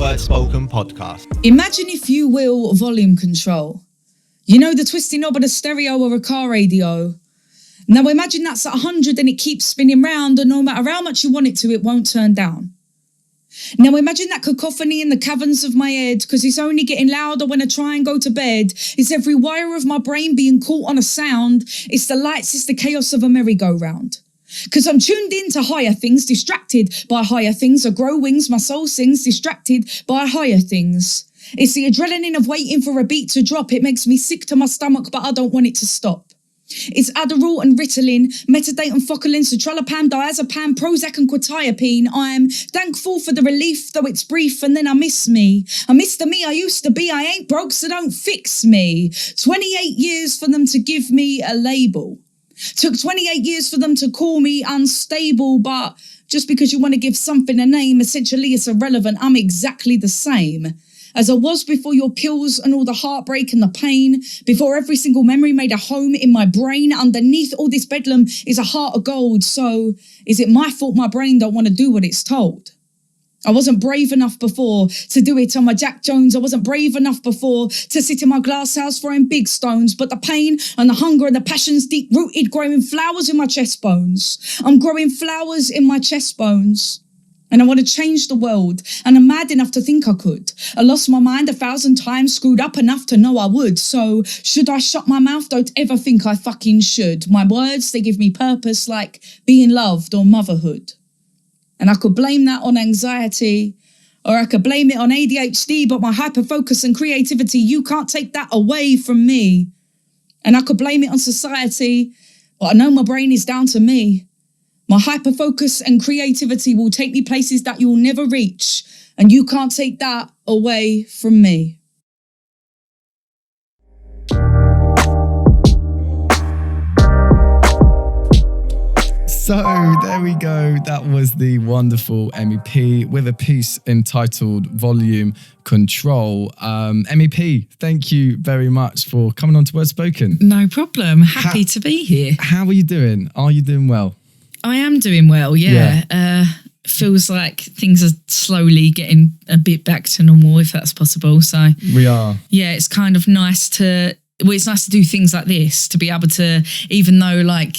Word Spoken podcast. Imagine, if you will, volume control. You know, the twisty knob on a stereo or a car radio. Now imagine that's at 100 and it keeps spinning round, and no matter how much you want it to, it won't turn down. Now imagine that cacophony in the caverns of my head, because it's only getting louder when I try and go to bed. It's every wire of my brain being caught on a sound. It's the lights, it's the chaos of a merry-go-round. Because I'm tuned in to higher things, distracted by higher things. I grow wings, my soul sings, distracted by higher things. It's the adrenaline of waiting for a beat to drop. It makes me sick to my stomach, but I don't want it to stop. It's Adderall and Ritalin, Metadate and Focalin, Citralopam, Diazepam, Prozac and Quetiapine. I'm thankful for the relief, though it's brief, and then I miss me. I miss the me I used to be. I ain't broke, so don't fix me. 28 years for them to give me a label. Took 28 years for them to call me unstable, but just because you want to give something a name, essentially it's irrelevant. I'm exactly the same as I was before your pills and all the heartbreak and the pain, before every single memory made a home in my brain. Underneath all this bedlam is a heart of gold. So is it my fault my brain don't want to do what it's told? I wasn't brave enough before to do it on my Jack Jones. I wasn't brave enough before to sit in my glass house throwing big stones. But the pain and the hunger and the passion's deep-rooted, growing flowers in my chest bones. I'm growing flowers in my chest bones. And I want to change the world. And I'm mad enough to think I could. I lost my mind 1,000 times, screwed up enough to know I would. So should I shut my mouth? Don't ever think I fucking should. My words, they give me purpose, like being loved or motherhood. And I could blame that on anxiety, or I could blame it on ADHD, but my hyperfocus and creativity, you can't take that away from me. And I could blame it on society, but I know my brain is down to me. My hyperfocus and creativity will take me places that you'll never reach, and you can't take that away from me. So there we go. That was the wonderful Emy P with a piece entitled Volume Control. Emy P, thank you very much for coming on to Word Spoken. No problem. Happy to be here. How are you doing? Are you doing well? I am doing well, yeah. Feels like things are slowly getting a bit back to normal, if that's possible. So we are. Yeah, it's kind of nice to... Well, it's nice to do things like this, to be able to, even though like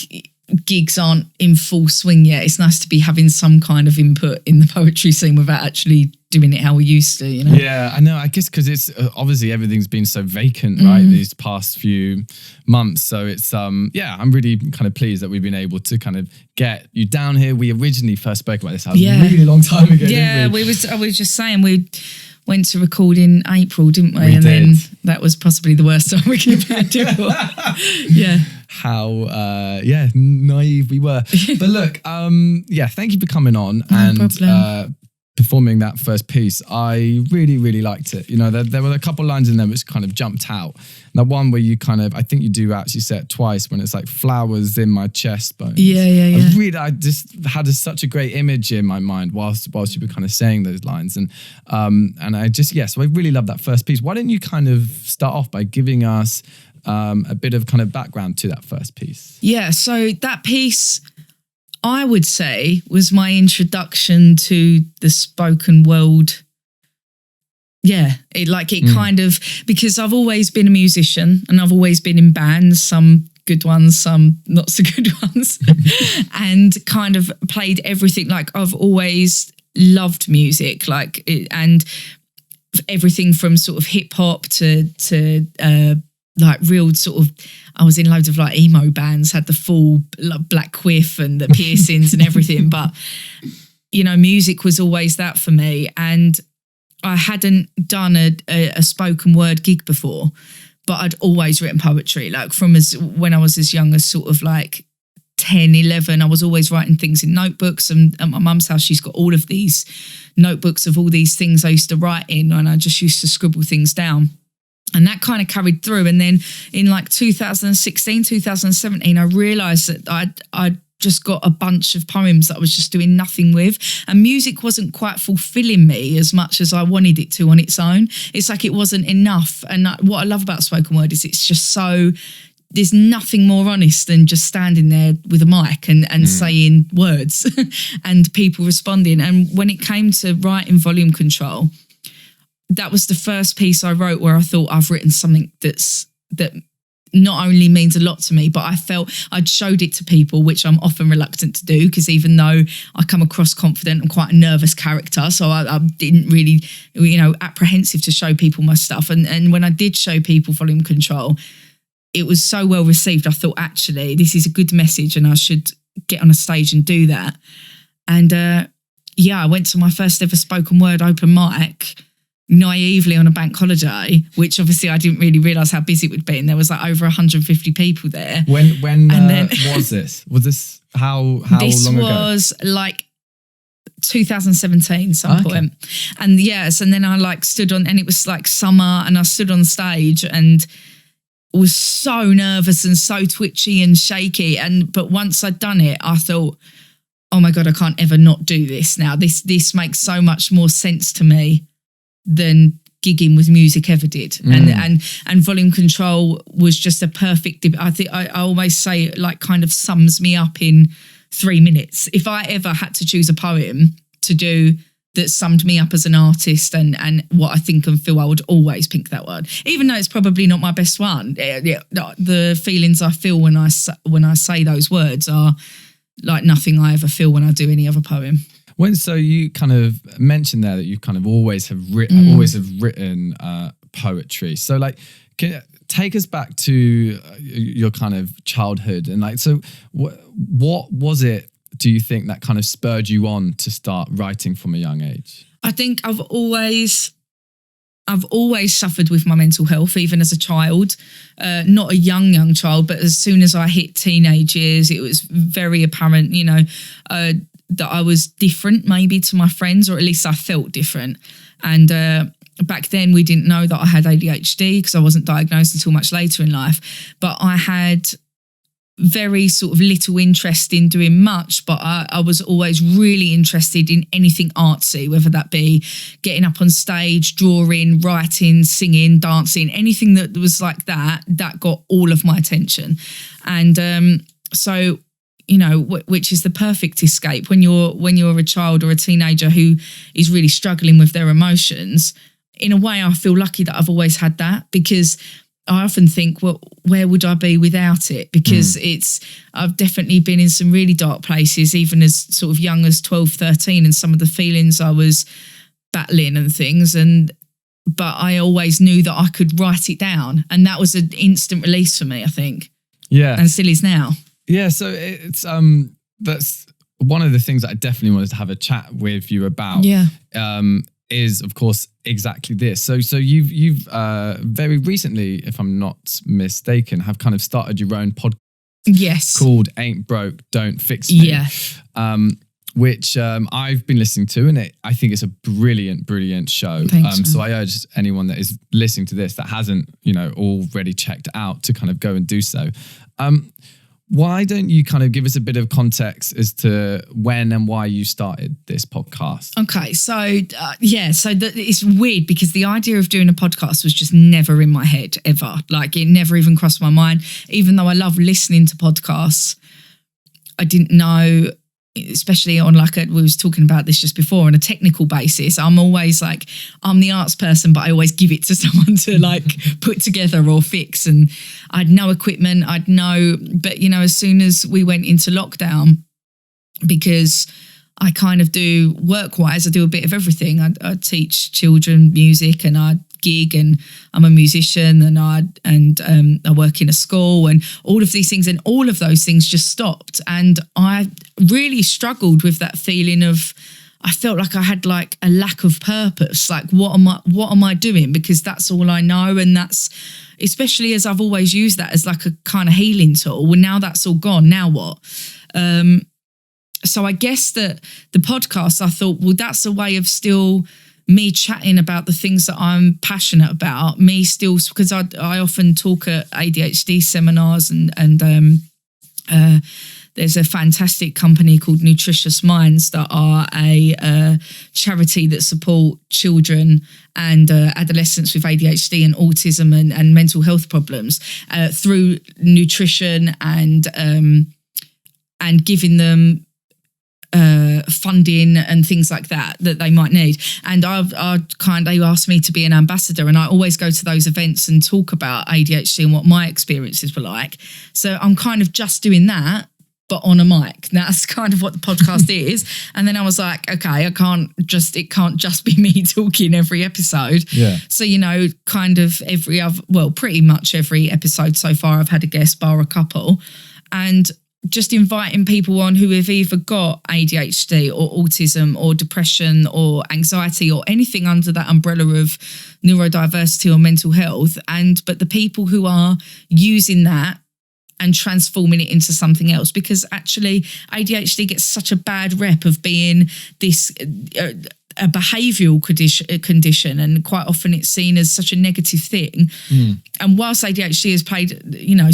gigs aren't in full swing yet, it's nice to be having some kind of input in the poetry scene without actually doing it how we used to, you know? Yeah, I know. I guess because it's obviously everything's been so vacant, right, these past few months. So it's, I'm really kind of pleased that we've been able to kind of get you down here. We originally first spoke about this a really long time ago, didn't we? I was just saying, we went to record in April, didn't we? Then that was possibly the worst time we could have had it. Yeah. How naive we were. But look, thank you for coming on and performing that first piece. I really, really liked it. You know, there were a couple of lines in there which kind of jumped out. That one where you kind of, I think you do actually say it twice, when it's like flowers in my chest bones. Yeah. I just had such a great image in my mind whilst you were kind of saying those lines. And I just, so I really love that first piece. Why don't you kind of start off by giving us a bit of kind of background to that first piece? Yeah, so that piece, I would say, was my introduction to the spoken word. Yeah, it kind of, because I've always been a musician and I've always been in bands, some good ones, some not so good ones, and kind of played everything. Like I've always loved music, and everything from sort of hip hop to like real sort of, I was in loads of like emo bands, had the full black quiff and the piercings and everything. But, you know, music was always that for me. And I hadn't done a spoken word gig before, but I'd always written poetry. Like when I was as young as sort of like 10, 11, I was always writing things in notebooks. And at my mum's house, she's got all of these notebooks of all these things I used to write in, and I just used to scribble things down. And that kind of carried through. And then in like 2016, 2017, I realised that I'd just got a bunch of poems that I was just doing nothing with. And music wasn't quite fulfilling me as much as I wanted it to on its own. It's like it wasn't enough. And what I love about spoken word is it's just so... There's nothing more honest than just standing there with a mic and saying words and people responding. And when it came to writing Volume Control, that was the first piece I wrote where I thought I've written something that not only means a lot to me, but I felt I'd showed it to people, which I'm often reluctant to do, because even though I come across confident, I'm quite a nervous character. So I didn't really, apprehensive to show people my stuff. And when I did show people Volume Control, it was so well received. I thought, actually, this is a good message and I should get on a stage and do that. And I went to my first ever spoken word open mic naively on a bank holiday, which obviously I didn't really realise how busy it would be, and there was like over 150 people there. When was this? Was this how long ago? This was like 2017 some point. And and then I like stood on, and it was like summer, and I stood on stage and was so nervous and so twitchy and shaky, but once I'd done it, I thought, oh my God, I can't ever not do this now. This makes so much more sense to me than gigging with music ever did. And Volume Control was just a perfect, I think I always say it like kind of sums me up in 3 minutes. If I ever had to choose a poem to do that summed me up as an artist and what I think and feel, I would always pick that one, even though it's probably not my best one. The feelings I feel when I say those words are like nothing I ever feel when I do any other poem. So you kind of mentioned there that you kind of always have written poetry. So like, take us back to your kind of childhood, and like, so what was it, do you think, that kind of spurred you on to start writing from a young age? I think I've always suffered with my mental health, even as a child. Not a young child, but as soon as I hit teenage years, it was very apparent, that I was different maybe to my friends, or at least I felt different. And back then we didn't know that I had ADHD because I wasn't diagnosed until much later in life. But I had very sort of little interest in doing much, but I was always really interested in anything artsy, whether that be getting up on stage, drawing, writing, singing, dancing, anything that was like that got all of my attention. And so, which is the perfect escape when you're a child or a teenager who is really struggling with their emotions. In a way, I feel lucky that I've always had that, because I often think, well, where would I be without it? Because I've definitely been in some really dark places, even as sort of young as 12, 13, and some of the feelings I was battling and things. But I always knew that I could write it down. And that was an instant release for me, I think. Yeah. And still is now. Yeah. So it's, that's one of the things that I definitely wanted to have a chat with you about. Yeah. Is of course exactly this. So you've very recently, if I'm not mistaken, have kind of started your own podcast. Yes. Called Ain't Broke, Don't Fix Me. Yeah. Which I've been listening to, and I think it's a brilliant show. Thanks, so I urge anyone that is listening to this that hasn't, already checked out to kind of go and do so. Why don't you kind of give us a bit of context as to when and why you started this podcast? Okay, so it's weird because the idea of doing a podcast was just never in my head, ever. Like, it never even crossed my mind. Even though I love listening to podcasts, I didn't know, especially on we was talking about this just before, on a technical basis. I'm always like, I'm the arts person, but I always give it to someone to put together or fix. And I'd no equipment, but as soon as we went into lockdown, because I kind of do work-wise, I do a bit of everything. I teach children music, and I gig, and I'm a musician, and I work in a school, and all of these things, and all of those things just stopped. And I really struggled with that feeling of, I felt like I had like a lack of purpose. Like, what am I doing? Because that's all I know. And that's, especially as I've always used that as like a kind of healing tool. Well, now that's all gone. Now what? So I guess that the podcast, I thought, well, that's a way of still me chatting about the things that I'm passionate about. Me still, because I often talk at ADHD seminars, and there's a fantastic company called Nutritious Minds that are a charity that support children and adolescents with ADHD and autism and mental health problems through nutrition and giving them funding and things like that they might need. And they asked me to be an ambassador, and I always go to those events and talk about ADHD and what my experiences were like. So I'm kind of just doing that, but on a mic. That's kind of what the podcast is. And then I was like, okay, it can't just be me talking every episode. Yeah. So, kind of pretty much every episode so far I've had a guest, bar a couple, and just inviting people on who have either got ADHD or autism or depression or anxiety or anything under that umbrella of neurodiversity or mental health. But the people who are using that and transforming it into something else, because actually ADHD gets such a bad rep of being this a behavioural condition, and quite often it's seen as such a negative thing. And whilst ADHD has played,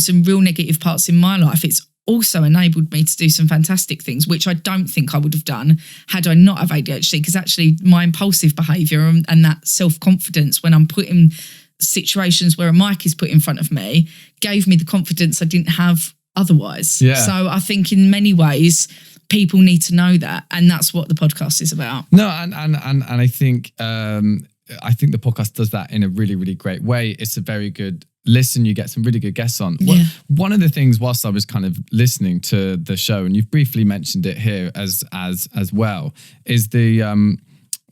some real negative parts in my life, it's also enabled me to do some fantastic things, which I don't think I would have done had I not have ADHD, because actually my impulsive behaviour and that self-confidence when I'm put in situations where a mic is put in front of me gave me the confidence I didn't have otherwise. Yeah. So I think in many ways people need to know that, and that's what the podcast is about. No, and I think the podcast does that in a really, really great way. It's a very good listen. You get some really good guests on. Yeah. One of the things whilst I was kind of listening to the show, and you've briefly mentioned it here as well, is the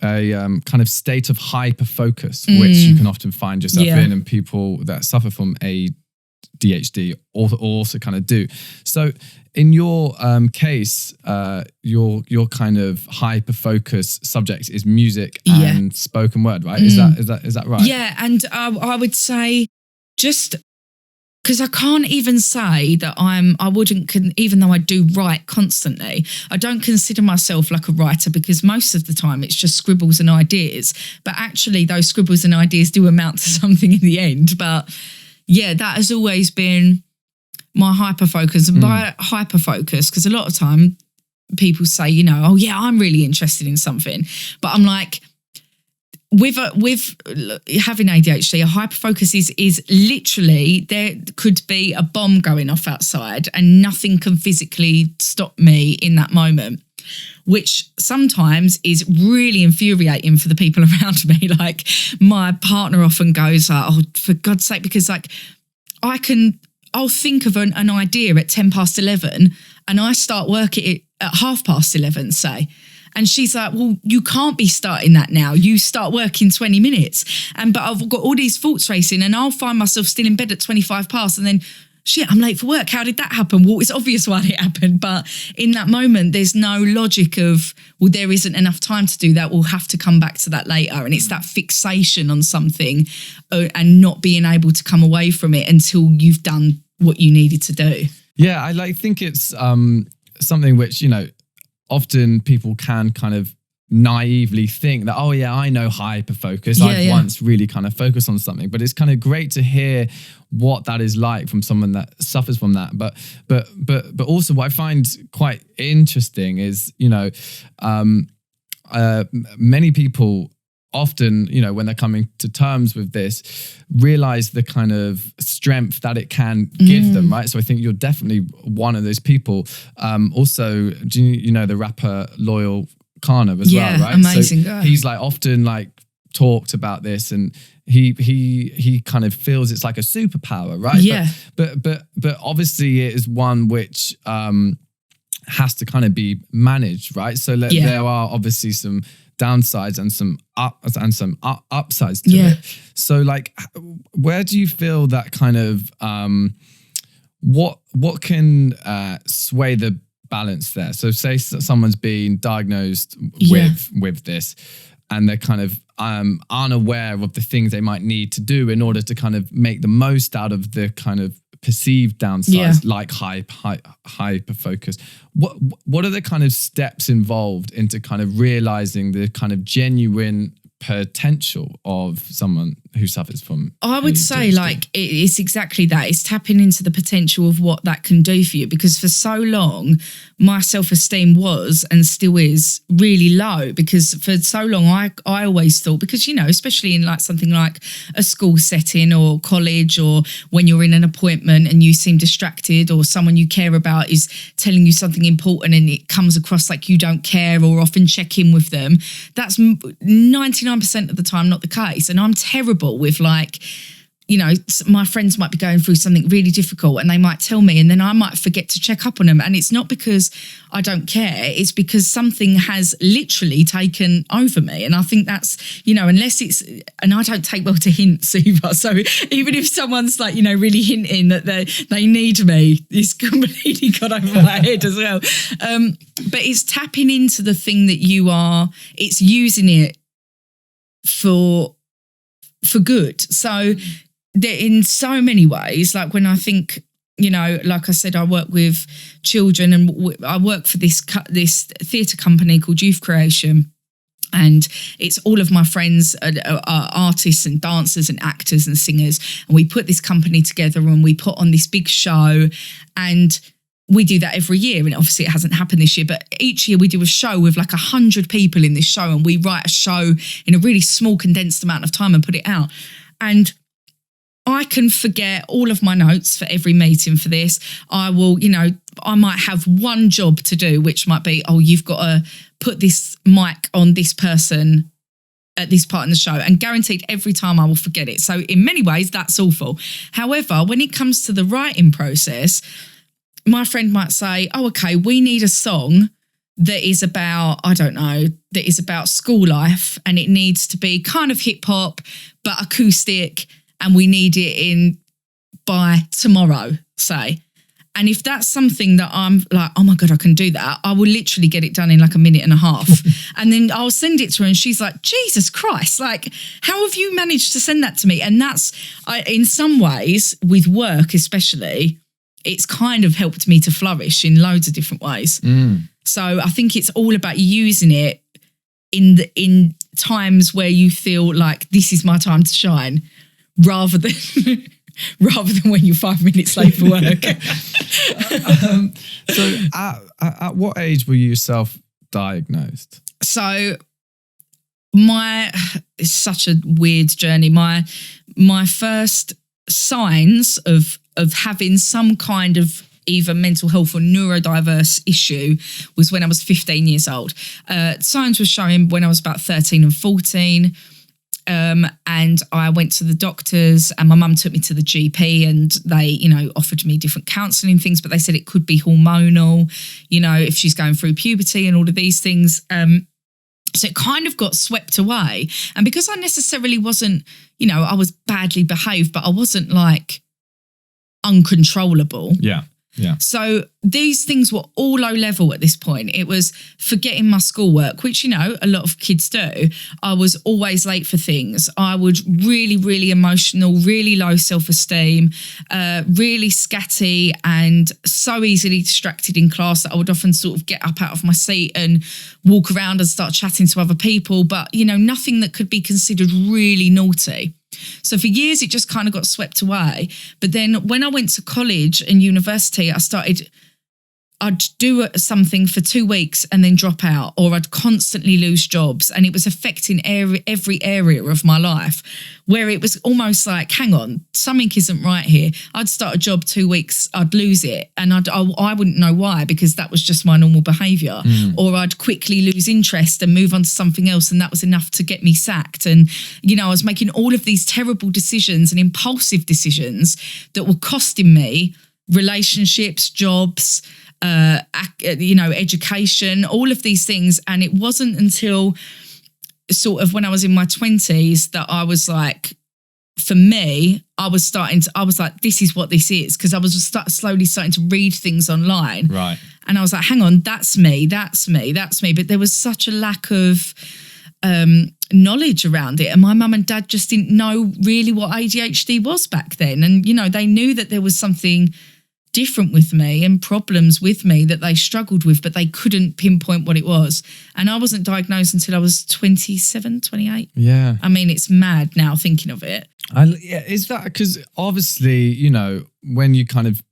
kind of state of hyper focus, which you can often find yourself in, and people that suffer from ADHD also kind of do. So in your case, your kind of hyper focus subject is music and spoken word, right? Is that right? Yeah, and I would say, just because I can't even say that even though I do write constantly, I don't consider myself like a writer, because most of the time it's just scribbles and ideas. But actually those scribbles and ideas do amount to something in the end. But yeah, that has always been my hyper-focus. And by hyper-focus, because a lot of time people say, oh yeah, I'm really interested in something. But I'm like, with having ADHD, a hyperfocus is literally, there could be a bomb going off outside and nothing can physically stop me in that moment, which sometimes is really infuriating for the people around me. Like my partner often goes, oh, for God's sake, because like I'll think of an idea at 11:10 and I start work at 11:30, say. And she's like, well, you can't be starting that now. You start work in 20 minutes. But I've got all these thoughts racing, and I'll find myself still in bed at 25 past, and then, shit, I'm late for work. How did that happen? Well, it's obvious why it happened. But in that moment, there's no logic of, well, there isn't enough time to do that. We'll have to come back to that later. And it's that fixation on something and not being able to come away from it until you've done what you needed to do. Yeah, I think it's something which, often people can kind of naively think that, oh yeah, I know hyperfocus. I've once really kind of focused on something, but it's kind of great to hear what that is like from someone that suffers from that. But also what I find quite interesting is, many people often, when they're coming to terms with this, realize the kind of strength that it can give them, right? So I think you're definitely one of those people. Also, do you know the rapper Loyal Kana as well, right? Amazing so guy. He's like often talked about this, and he kind of feels it's like a superpower, right? Yeah. But obviously it is one which has to kind of be managed, right? So there are obviously some downsides and some upsides to it. So where do you feel that kind of what can sway the balance there? So say someone's been diagnosed with this, and they're kind of unaware of the things they might need to do in order to kind of make the most out of the kind of perceived downsides, like hyper focus. What are the kind of steps involved into kind of realizing the kind of genuine potential of someone who suffers from I would say ADHD? it's exactly that. It's tapping into the potential of what that can do for you, because for so long my self-esteem was and still is really low, because for so long I always thought, because, you know, especially in like something like a school setting or college, or when you're in an appointment and you seem distracted, or someone you care about is telling you something important and it comes across like you don't care or often check in with them, that's 99% of the time not the case. And I'm terrible with, like, you know, my friends might be going through something really difficult and they might tell me, and then I might forget to check up on them. And it's not because I don't care, it's because something has literally taken over me. And I think that's, you know, unless it's, and I don't take well to hints either. So even if someone's like, you know, really hinting that they need me, it's completely got over my head as well. But it's tapping into the thing that you are, it's using it for good. So in so many ways, like when I think, you know, like I said, I work with children, and I work for this theatre company called Youth Creation, and it's all of my friends are artists and dancers and actors and singers, and we put this company together and we put on this big show, and we do that every year. And obviously it hasn't happened this year, but each year we do a show with like 100 people in this show, and we write a show in a really small condensed amount of time and put it out. And I can forget all of my notes for every meeting for this. I will, you know, I might have one job to do, which might be, oh, you've got to put this mic on this person at this part in the show, and guaranteed every time I will forget it. So in many ways, that's awful. However, when it comes to the writing process, my friend might say, oh, okay, we need a song that is about, I don't know, that is about school life, and it needs to be kind of hip hop, but acoustic, and we need it in by tomorrow, say. And if that's something that I'm like, oh my God, I can do that, I will literally get it done in like a minute and a half. And then I'll send it to her and she's like, Jesus Christ, like, how have you managed to send that to me? And that's, in some ways, with work especially, it's kind of helped me to flourish in loads of different ways. So I think it's all about using it in times where you feel like this is my time to shine, rather than when you're 5 minutes late for work. So at what age were you self-diagnosed? So it's such a weird journey. My first signs of having some kind of either mental health or neurodiverse issue was when I was 15 years old. Signs were showing when I was about 13 and 14. And I went to the doctors, and my mum took me to the GP, and they, you know, offered me different counselling things, but they said it could be hormonal, you know, if she's going through puberty and all of these things. So it kind of got swept away. And because I necessarily wasn't, you know, I was badly behaved, but I wasn't like uncontrollable. Yeah. Yeah. So these things were all low level at this point. It was forgetting my schoolwork, which, you know, a lot of kids do. I was always late for things. I was really, really emotional, really low self-esteem, really scatty, and so easily distracted in class that I would often sort of get up out of my seat and walk around and start chatting to other people. But, you know, nothing that could be considered really naughty. So for years, it just kind of got swept away. But then when I went to college and university, I'd do something for 2 weeks and then drop out, or I'd constantly lose jobs. And it was affecting every area of my life, where it was almost like, hang on, something isn't right here. I'd start a job 2 weeks, I'd lose it. And I wouldn't know why, because that was just my normal behaviour. Or I'd quickly lose interest and move on to something else, and that was enough to get me sacked. And, you know, I was making all of these terrible decisions and impulsive decisions that were costing me relationships, jobs, you know, education, all of these things. And it wasn't until sort of when I was in my 20s that I was like, for me, I was like, this is what this is, because I was just slowly starting to read things online. Right. And I was like, hang on, that's me. But there was such a lack of knowledge around it. And my mum and dad just didn't know really what ADHD was back then. And, you know, they knew that there was something different with me and problems with me that they struggled with, but they couldn't pinpoint what it was. And I wasn't diagnosed until I was 27, 28. Yeah. I mean, it's mad now thinking of it. Is that because obviously, you know, when you kind of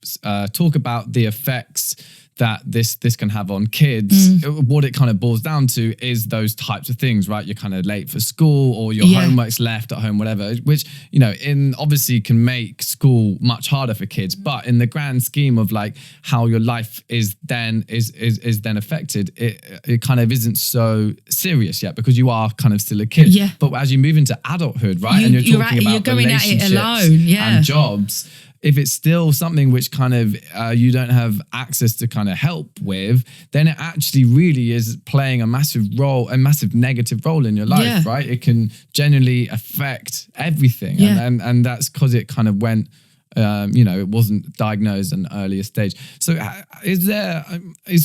talk about the effects that this can have on kids, what it kind of boils down to is those types of things, right? You're kind of late for school, or your homework's left at home, whatever, which, you know, obviously can make school much harder for kids. But in the grand scheme of like how your life is then affected, it kind of isn't so serious yet, because you are kind of still a kid. Yeah. But as you move into adulthood, right, and you're talking about going at it relationships alone, and jobs, if it's still something which kind of you don't have access to kind of help with, then it actually really is playing a massive negative role in your life, right? It can genuinely affect everything. And that's because it kind of went, you know, it wasn't diagnosed at an earlier stage. So is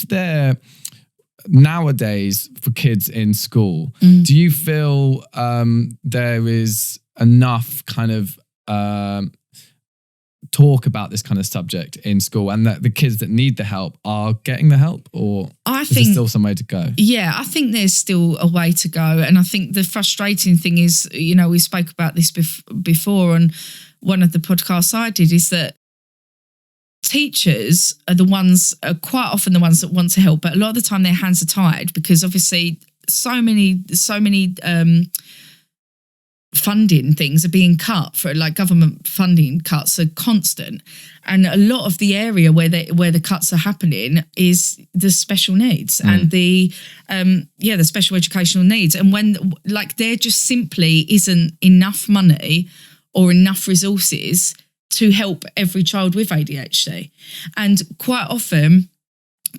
there nowadays for kids in school, do you feel there is enough kind of talk about this kind of subject in school, and that the kids that need the help are getting the help, or is there still some way to go? Yeah, I think there's still a way to go. And I think the frustrating thing is, you know, we spoke about this before on one of the podcasts I did, is that teachers are quite often the ones that want to help, but a lot of the time their hands are tied, because obviously so many funding things are being cut, for like government funding cuts are constant, and a lot of the area where the cuts are happening is the special needs and the special educational needs. And when like there just simply isn't enough money or enough resources to help every child with ADHD. And quite often,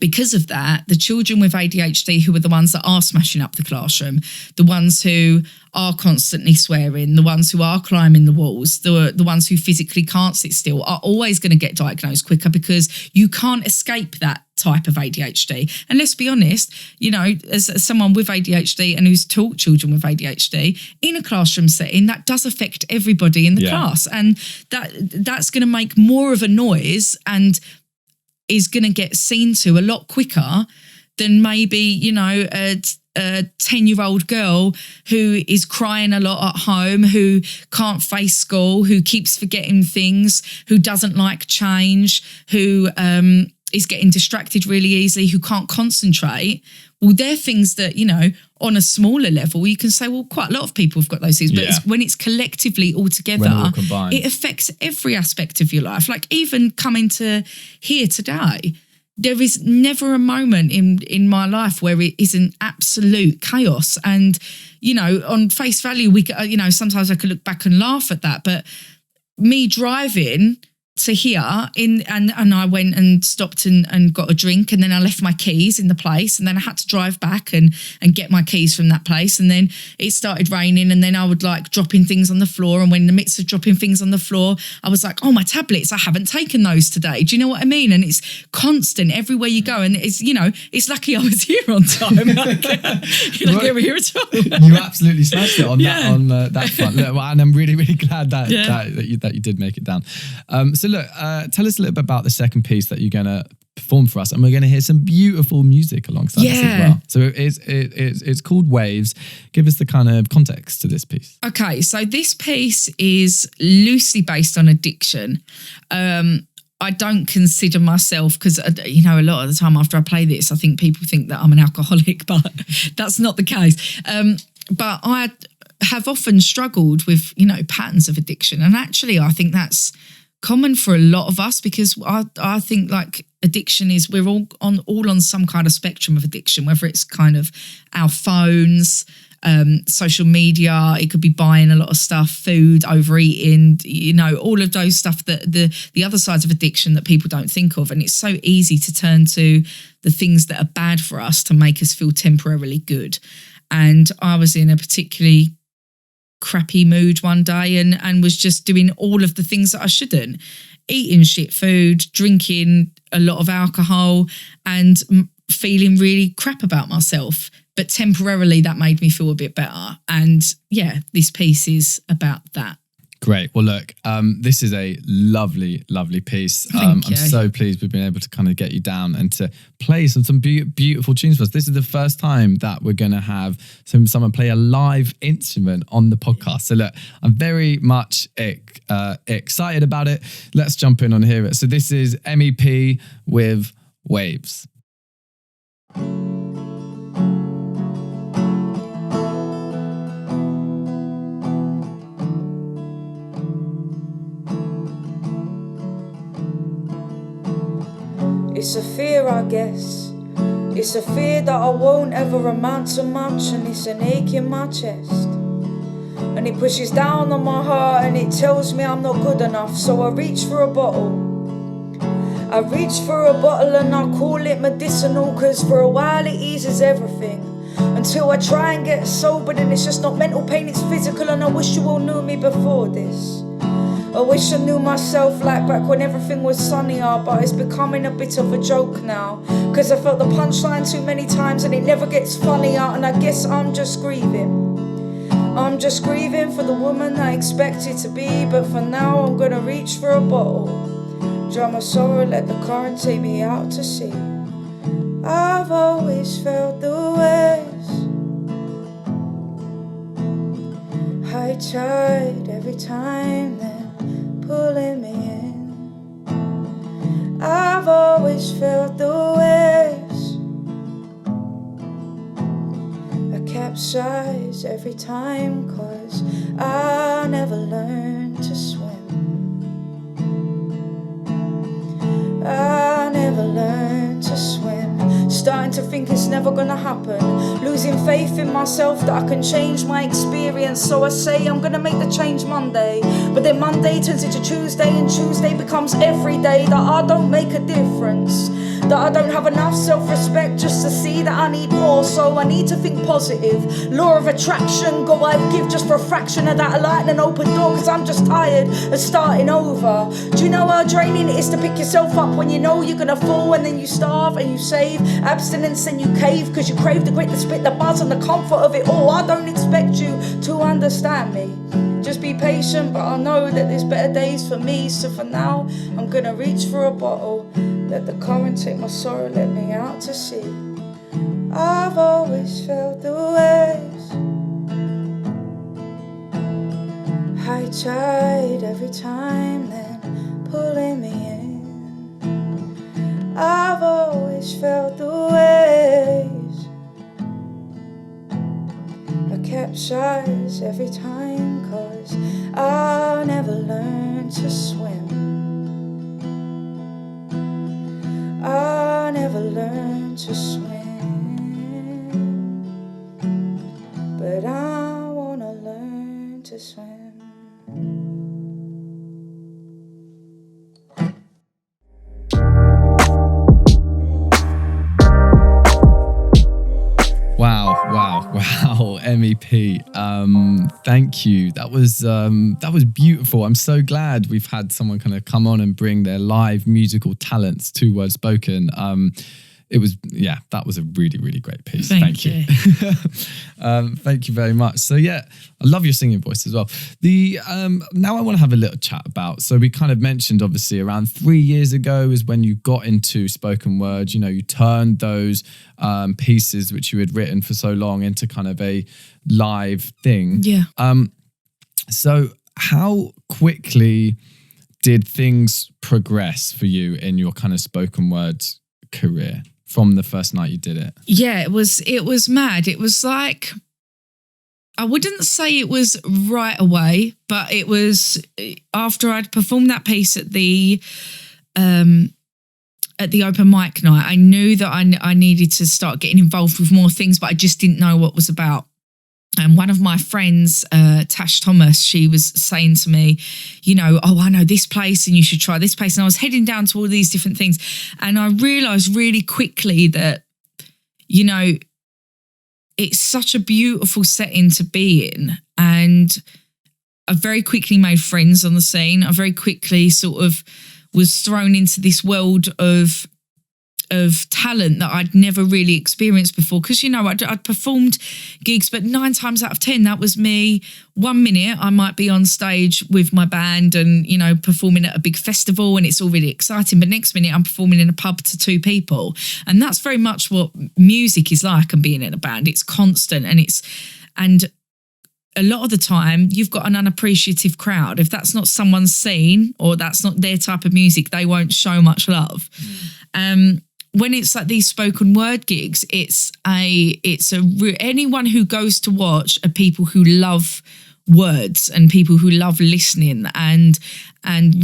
because of that, the children with ADHD, who are the ones that are smashing up the classroom, the ones who are constantly swearing, the ones who are climbing the walls, the ones who physically can't sit still, are always going to get diagnosed quicker, because you can't escape that type of ADHD. And let's be honest, you know, as someone with ADHD and who's taught children with ADHD, in a classroom setting, that does affect everybody in the class. And that's going to make more of a noise and is going to get seen to a lot quicker than maybe, you know, a 10-year-old girl who is crying a lot at home, who can't face school, who keeps forgetting things, who doesn't like change, who is getting distracted really easily, who can't concentrate. Well, they're things that, you know, on a smaller level, you can say, well, quite a lot of people have got those things. But when it's collectively all together, it affects every aspect of your life. Like even coming to here today, there is never a moment in my life where it isn't absolute chaos. And, you know, on face value, you know, sometimes I could look back and laugh at that. But me driving to here and I went and stopped and got a drink, and then I left my keys in the place, and then I had to drive back and get my keys from that place, and then it started raining, and then I would like dropping things on the floor, and when in the midst of dropping things on the floor, I was like, oh, my tablets, I haven't taken those today. Do you know what I mean? And it's constant everywhere you go, and it's, you know, it's lucky I was here on time. You're like, over here at all. You absolutely smashed it on that front. Look, well, and I'm really, really glad that you did make it down. So look, tell us a little bit about the second piece that you're going to perform for us, and we're going to hear some beautiful music alongside this as well. So it's called Waves. Give us the kind of context to this piece. Okay, so this piece is loosely based on addiction. I don't consider myself, because, you know, a lot of the time after I play this, I think people think that I'm an alcoholic, but that's not the case. But I have often struggled with, you know, patterns of addiction. And actually, I think that's common for a lot of us, because I think like addiction is, we're all on some kind of spectrum of addiction, whether it's kind of our phones, social media, it could be buying a lot of stuff, food, overeating, you know, all of those stuff, that the other sides of addiction that people don't think of. And it's so easy to turn to the things that are bad for us to make us feel temporarily good. And I was in a particularly crappy mood one day and was just doing all of the things that I shouldn't, eating shit food, drinking a lot of alcohol, and feeling really crap about myself. But temporarily that made me feel a bit better. And yeah, this piece is about that. Great. Well, look, this is a lovely, lovely piece. I'm so pleased we've been able to kind of get you down and to play some beautiful tunes for us. This is the first time that we're going to have someone play a live instrument on the podcast. So look, I'm very much excited about it. Let's jump in and hear it. So this is Emy P with Waves. It's a fear, I guess. It's a fear that I won't ever amount to much, and it's an ache in my chest. And it pushes down on my heart and it tells me I'm not good enough, so I reach for a bottle. I reach for a bottle and I call it medicinal, cause for a while it eases everything. Until I try and get sober, then it's just not mental pain, it's physical. And I wish you all knew me before this. I wish I knew myself like back when everything was sunnier, but it's becoming a bit of a joke now, cause I felt the punchline too many times and it never gets funnier. And I guess I'm just grieving. I'm just grieving for the woman I expected to be, but for now I'm gonna reach for a bottle. Drown my sorrow, let the current take me out to sea. I've always felt the waves, high tide every time they're pulling me in. I've always felt the waves, I capsize every time, cause I never learned to swim. I never learned to swim. Starting to think it's never gonna happen. Losing faith in myself that I can change my experience. So I say I'm gonna make the change Monday. But then Monday turns into Tuesday, and Tuesday becomes every day that I don't make a difference. That I don't have enough self-respect just to see that I need more. So I need to think positive. Law of attraction, go I'd give just for a fraction of that, a light and an open door, cause I'm just tired of starting over. Do you know how draining it is to pick yourself up when you know you're gonna fall, and then you starve and you save abstinence and you cave cause you crave the grit, the spit, the buzz and the comfort of it all. I don't expect you to understand me. Just be patient, but I know that there's better days for me. So for now, I'm gonna reach for a bottle. Let the current take my sorrow, let me out to sea. I've always felt the waves, high tide every time, then pulling me in. I've always felt the waves, I capsize every time, cause I never learned to swim. I never learned to swim, but I wanna learn to swim. Wow, Emy P. Thank you. That was beautiful. I'm so glad we've had someone kind of come on and bring their live musical talents to Word Spoken. That was a really, really great piece. Thank you. Thank you very much. So yeah, I love your singing voice as well. Now I want to have a little chat about, so we kind of mentioned obviously around 3 years ago is when you got into spoken word. You know, you turned those pieces which you had written for so long into kind of a live thing. Yeah. So how quickly did things progress for you in your kind of spoken word career from the first night you did it? Yeah, it was mad. It was like, I wouldn't say it was right away, but it was after I'd performed that piece at the open mic night. I knew that I needed to start getting involved with more things, but I just didn't know what was about. And one of my friends, Tash Thomas, she was saying to me, you know, oh, I know this place and you should try this place. And I was heading down to all these different things. And I realised really quickly that, you know, it's such a beautiful setting to be in. And I very quickly made friends on the scene. I very quickly sort of was thrown into this world of of talent that I'd never really experienced before. Because, I'd performed gigs, but 9 times out of 10, that was me. 1 minute, I might be on stage with my band and, performing at a big festival and it's all really exciting. But next minute, I'm performing in a pub to 2 people. And that's very much what music is like and being in a band. It's constant and a lot of the time, you've got an unappreciative crowd. If that's not someone's scene or that's not their type of music, they won't show much love. When it's like these spoken word gigs, anyone who goes to watch are people who love words and people who love listening and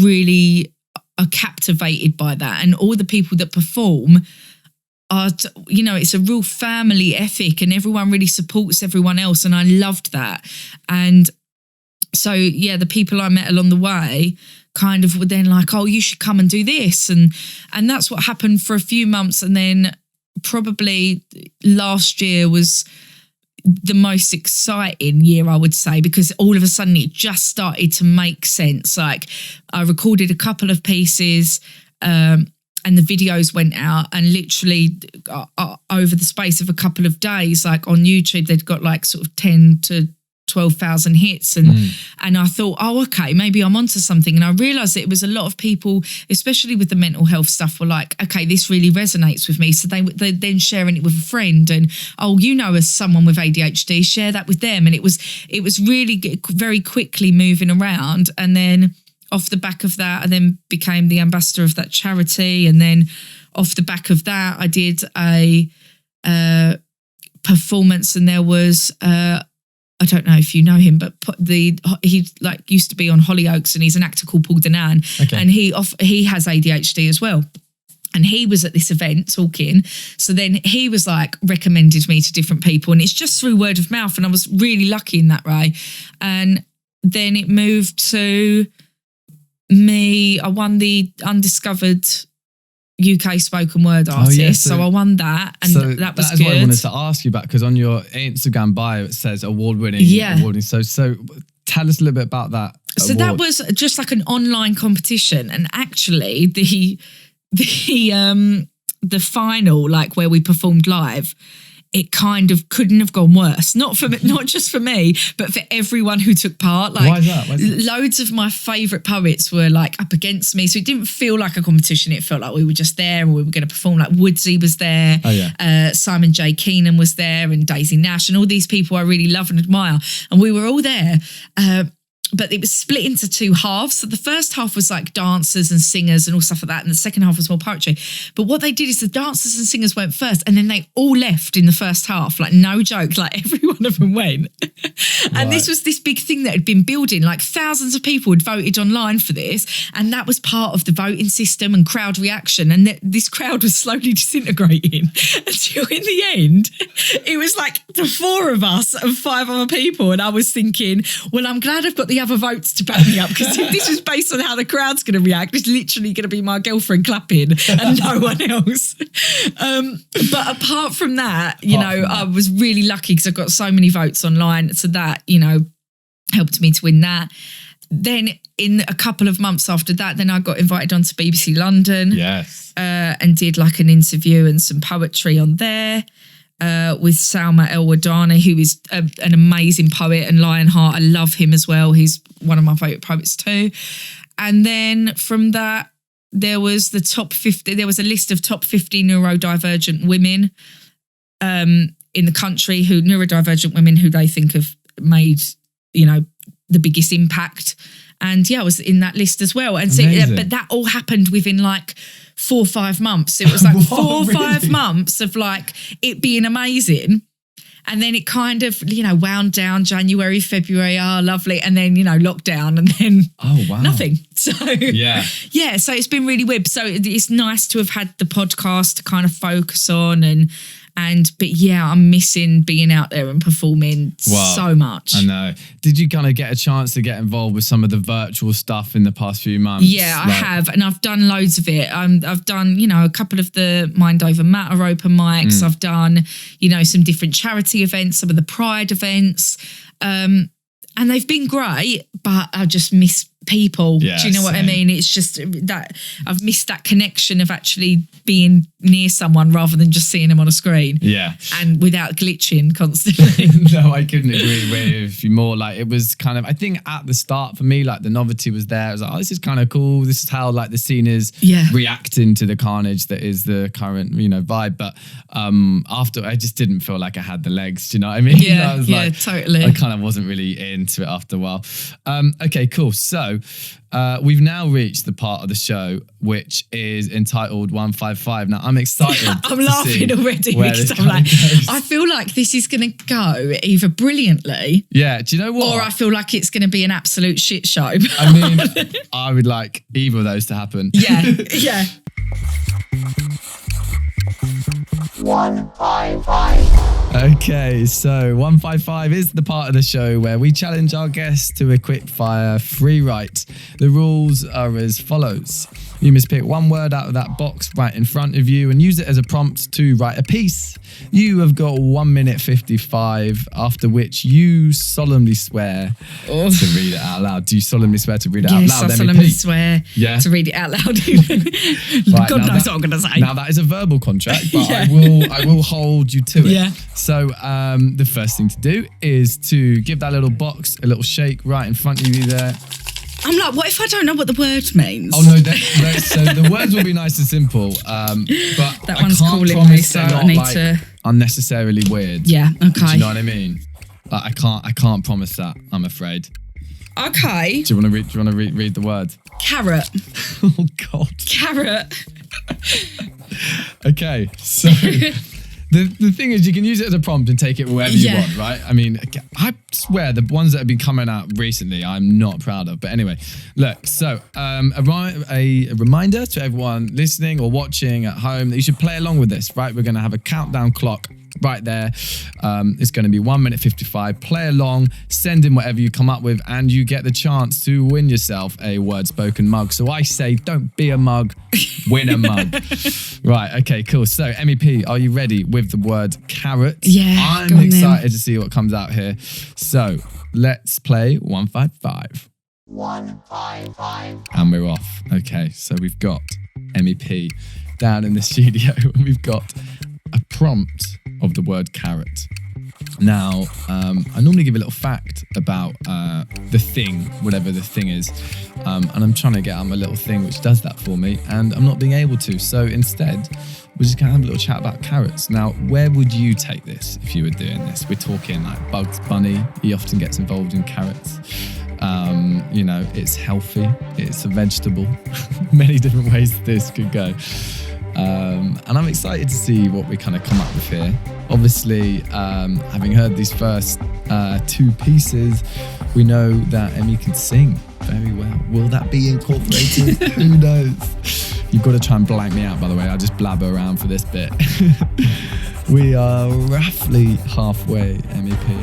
really are captivated by that. And all the people that perform are, it's a real family ethic and everyone really supports everyone else. And I loved that. And so, the people I met along the way kind of were then like, oh, you should come and do this. And that's what happened for a few months. And then probably last year was the most exciting year, I would say, because all of a sudden it just started to make sense. Like I recorded a couple of pieces, and the videos went out, and literally over the space of a couple of days, like on YouTube, they'd got like sort of 10 to 12,000 hits. And I thought, oh, okay, maybe I'm onto something. And I realised that it was a lot of people, especially with the mental health stuff, were like, okay, this really resonates with me. So they're then sharing it with a friend and, oh, as someone with ADHD, share that with them. And it was really very quickly moving around. And then off the back of that, I then became the ambassador of that charity. And then off the back of that, I did a performance, and there was, I don't know if you know him, but he like used to be on Hollyoaks, and he's an actor called Paul Danan, and he has ADHD as well. And he was at this event talking. So then he was like recommended me to different people, and it's just through word of mouth. And I was really lucky in that way. And then it moved to me. I won the Undiscovered UK spoken word artist, so I won that, and that was good. That's what I wanted to ask you about, because on your Instagram bio it says award-winning. So tell us a little bit about that. So award. That was just like an online competition, and actually the final, like where we performed live, it kind of couldn't have gone worse. Not just for me, but for everyone who took part. Like, why is that? Loads of my favourite poets were like up against me. So it didn't feel like a competition. It felt like we were just there and we were going to perform. Like Woodsy was there. Simon J. Keenan was there, and Daisy Nash, and all these people I really love and admire. And we were all there. But it was split into 2 halves. So the first half was like dancers and singers and all stuff like that. And the second half was more poetry. But what they did is the dancers and singers went first, and then they all left in the first half. Like, no joke, like every one of them went. And this was this big thing that had been building. Like thousands of people had voted online for this. And that was part of the voting system and crowd reaction. And this crowd was slowly disintegrating until in the end, it was like the 4 of us and 5 other people. And I was thinking, well, I'm glad I've got the other votes to back me up, because if this was based on how the crowd's going to react, it's literally going to be my girlfriend clapping and no one else. But apart from that, I was really lucky because I got so many votes online. So that, helped me to win that. Then in a couple of months after that, then I got invited on to BBC London. Yes. And did like an interview and some poetry on there. With Salma El-Wadani, who is an amazing poet, and Lionheart, I love him as well. He's one of my favourite poets too. And then from that, there was the top 50. There was a list of top 50 neurodivergent women in the country, neurodivergent women who they think have made, the biggest impact. And I was in that list as well. And so, but that all happened within like 4 or 5 months. It was like 4 or 5 months of like it being amazing. And then it kind of, wound down January, February, lovely. And then, lockdown, and then nothing. So so it's been really weird. So it's nice to have had the podcast to kind of focus on but I'm missing being out there and performing so much. I know. Did you kind of get a chance to get involved with some of the virtual stuff in the past few months? Yeah, I have. And I've done loads of it. I've done, a couple of the Mind Over Matter open mics. I've done, some different charity events, some of the Pride events. And they've been great, but I just miss people. Yeah, Do you know what I same. mean? It's just that I've missed that connection of actually being near someone rather than just seeing them on a screen. Yeah. And without glitching constantly. No, I couldn't agree with you more. Like, it was kind of, I think at the start for me, like the novelty was there. I was like, oh, this is kind of cool. This is how like the scene is reacting to the carnage that is the current, vibe. But after, I just didn't feel like I had the legs. Do you know what I mean? Yeah, I was totally. I kind of wasn't really into it after a while. Okay, cool. So we've now reached the part of the show which is entitled 155. Now I'm excited. I'm laughing already because I'm like, I feel like this is going to go either brilliantly. Yeah, do you know what? Or I feel like it's going to be an absolute shit show. I mean, I would like either of those to happen. Yeah, yeah. 155. Okay, so 155 is the part of the show where we challenge our guests to a quick fire free write. The rules are as follows. You must pick one word out of that box right in front of you and use it as a prompt to write a piece. You have got 1 minute 55, after which you solemnly swear to read it out loud. Do you solemnly swear to read it out loud? Yes, I Emy solemnly P? swear Yeah. to read it out loud. Right, God now knows that- what I'm going to say. Now that is a verbal contract, but Yeah. I will hold you to it. Yeah. So the first thing to do is to give that little box a little shake right in front of you there. I'm like, what if I don't know what the word means? Oh no, so the words will be nice and simple, but That I one's can't calling promise me, so they're I not need like to- unnecessarily weird. Yeah, Do okay. you know what I mean? Like, I can't promise that. I'm afraid. Okay. Do you want to read the word? Carrot. Oh God. Carrot. Okay, so the thing is, you can use it as a prompt and take it wherever you Yeah. want, right? I mean, I swear the ones that have been coming out recently, I'm not proud of. But anyway, look, so a reminder to everyone listening or watching at home that you should play along with this, right? We're going to have a countdown clock right there. It's going to be 1 minute 55. Play along, send in whatever you come up with, and you get the chance to win yourself a word spoken mug. So I say, don't be a mug, win a mug. Right, okay, cool. So Emy P, are you ready with the word carrot? Yeah, I'm go on then. excited to see what comes out here. So let's play 155. 155. And we're off. Okay, so we've got Emy P down in the studio, and we've got a prompt of the word carrot. Now, I normally give a little fact about the thing, whatever the thing is, and I'm trying to get out my little thing which does that for me, and I'm not being able to. So instead, we're just going to have a little chat about carrots. Now, where would you take this if you were doing this? We're talking like Bugs Bunny. He often gets involved in carrots. It's healthy. It's a vegetable. Many different ways this could go. And I'm excited to see what we kind of come up with here. Obviously, having heard these first two pieces, we know that Emy can sing very well. Will that be incorporated? Who knows? You've got to try and blank me out, by the way. I just blabber around for this bit. We are roughly halfway, Emy P.